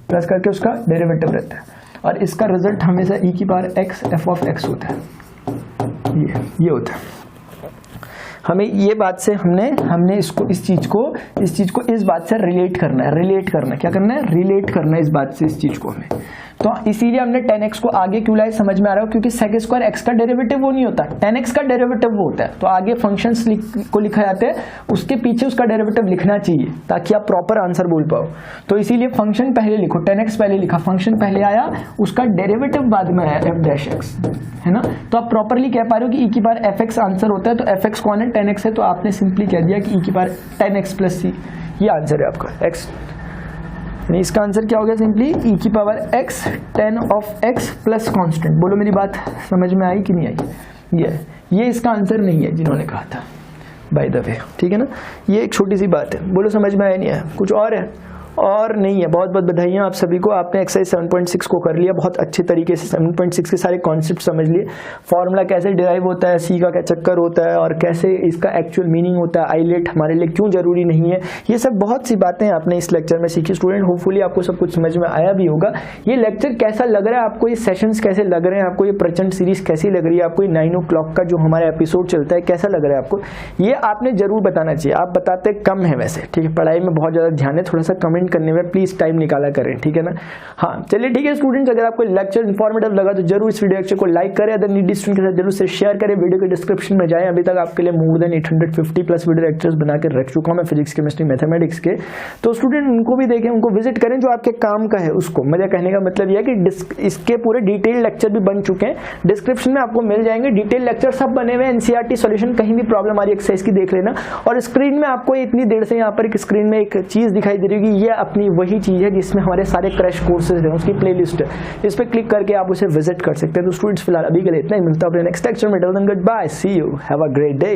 प्लस करके उसका डेरिवेटिव रहता है। और इसका रिजल्ट हमेशा ई की पावर x f(x) होता है। ये होता है। हमें ये बात से हमने इसको इस चीज को इस बात से रिलेट करना है। क्या करना है? रिलेट करना है इस बात से इस चीज को हमें। तो इसीलिए हमने 10x को आगे क्यों लाए, समझ में आ रहा हो? क्योंकि सेक स्क्वायर x का डेरिवेटिव वो नहीं होता, 10x का डेरिवेटिव वो होता है। तो आगे फंक्शंस को लिखा जाता है, उसके पीछे उसका डेरिवेटिव लिखना चाहिए ताकि आप प्रॉपर आंसर बोल पाओ। तो इसीलिए फंक्शन पहले लिखो, 10x पहले लिखा, फंक्शन पहले आया, उसका डेरिवेटिव बाद में आया f'(x), है ना। तो आप प्रॉपरली कह पा रहे हो कि ई की पावर fx आंसर होता है। तो fx कौन है? 10x है। तो आपने सिंपली कह दिया कि ई की पावर 10x + c, ये आंसर है आपका x। इसका आंसर क्या हो गया? सिंपली ई की power x 10(x) plus constant. बोलो मेरी बात समझ में आई कि नहीं आई? ये इसका आंसर नहीं है जिन्होंने कहा था, बाय द वे, ठीक है ना। ये एक छोटी सी बात है, बोलो समझ में आया नहीं आया? कुछ और है? और नहीं है। बहुत बहुत बधाइयाँ आप सभी को, आपने एक्सरसाइज 7.6 को कर लिया बहुत अच्छे तरीके से। 7.6 के सारे कॉन्सेप्ट समझ लिए, फॉर्मूला कैसे डिराइव होता है, सी का क्या चक्कर होता है और कैसे इसका एक्चुअल मीनिंग होता है, आईलेट हमारे लिए क्यों जरूरी नहीं है, ये सब बहुत सी बातें आपने इस लेक्चर में सीखी। स्टूडेंट होपफुली आपको सब कुछ समझ में आया भी होगा। ये लेक्चर कैसा लग रहा है आपको, ये सेशंस कैसे लग रहे हैं आपको, ये प्रचंड सीरीज कैसी लग रही है आपको, ये 9 o'clock का जो हमारा एपिसोड चलता है कैसा लग रहा है आपको, ये आपने जरूर बताना चाहिए। आप बताते कम है वैसे, ठीक है, पढ़ाई में बहुत ज्यादा ध्यान है, थोड़ा सा कमेंट करने में प्लीज टाइम निकाला करें, ठीक है ना। हाँ चलिए ठीक है स्टूडेंट्स, अगर आपको लेक्चर इन्फॉर्मेटिव लगा तो जरूर इस वीडियो लेक्चर को लाइक करें, अदर नीडी स्टूडेंट के साथ जरूर से शेयर करें। वीडियो के डिस्क्रिप्शन में जाएं, अभी तक आपके लिए मोर देन 850+ वीडियो लेक्चर्स बनाकर रख चुका हूं मैं फिजिक्स, केमिस्ट्री, मैथमेटिक्स के। तो स्टूडेंट उनको भी देखें, उनको विजिट करें, जो आपके काम का है उसको। मेरा कहने का मतलब यह है कि इसके पूरे डिटेल लेक्चर भी बन चुके हैं, डिस्क्रिप्शन में आपको मिल जाएंगे। डिटेल लेक्चर सब बने हुए हैं, एनसीईआरटी सॉल्यूशन, कहीं भी प्रॉब्लम आ रही है एक्सरसाइज की देख लेना। और स्क्रीन में आपको इतनी देर से यहाँ पर एक स्क्रीन में एक चीज दिखाई दे रही है, ये अपनी वही चीज है जिसमें हमारे सारे क्रैश कोर्सेज हैं, उसकी प्लेलिस्ट है, इस पे क्लिक करके आप उसे विजिट कर सकते हैं। तो स्टूडेंट्स फिलहाल अभी के लिए इतना ही, मिलता है अपने नेक्स्ट लेक्चर में। Till then good bye, see you, have a great day.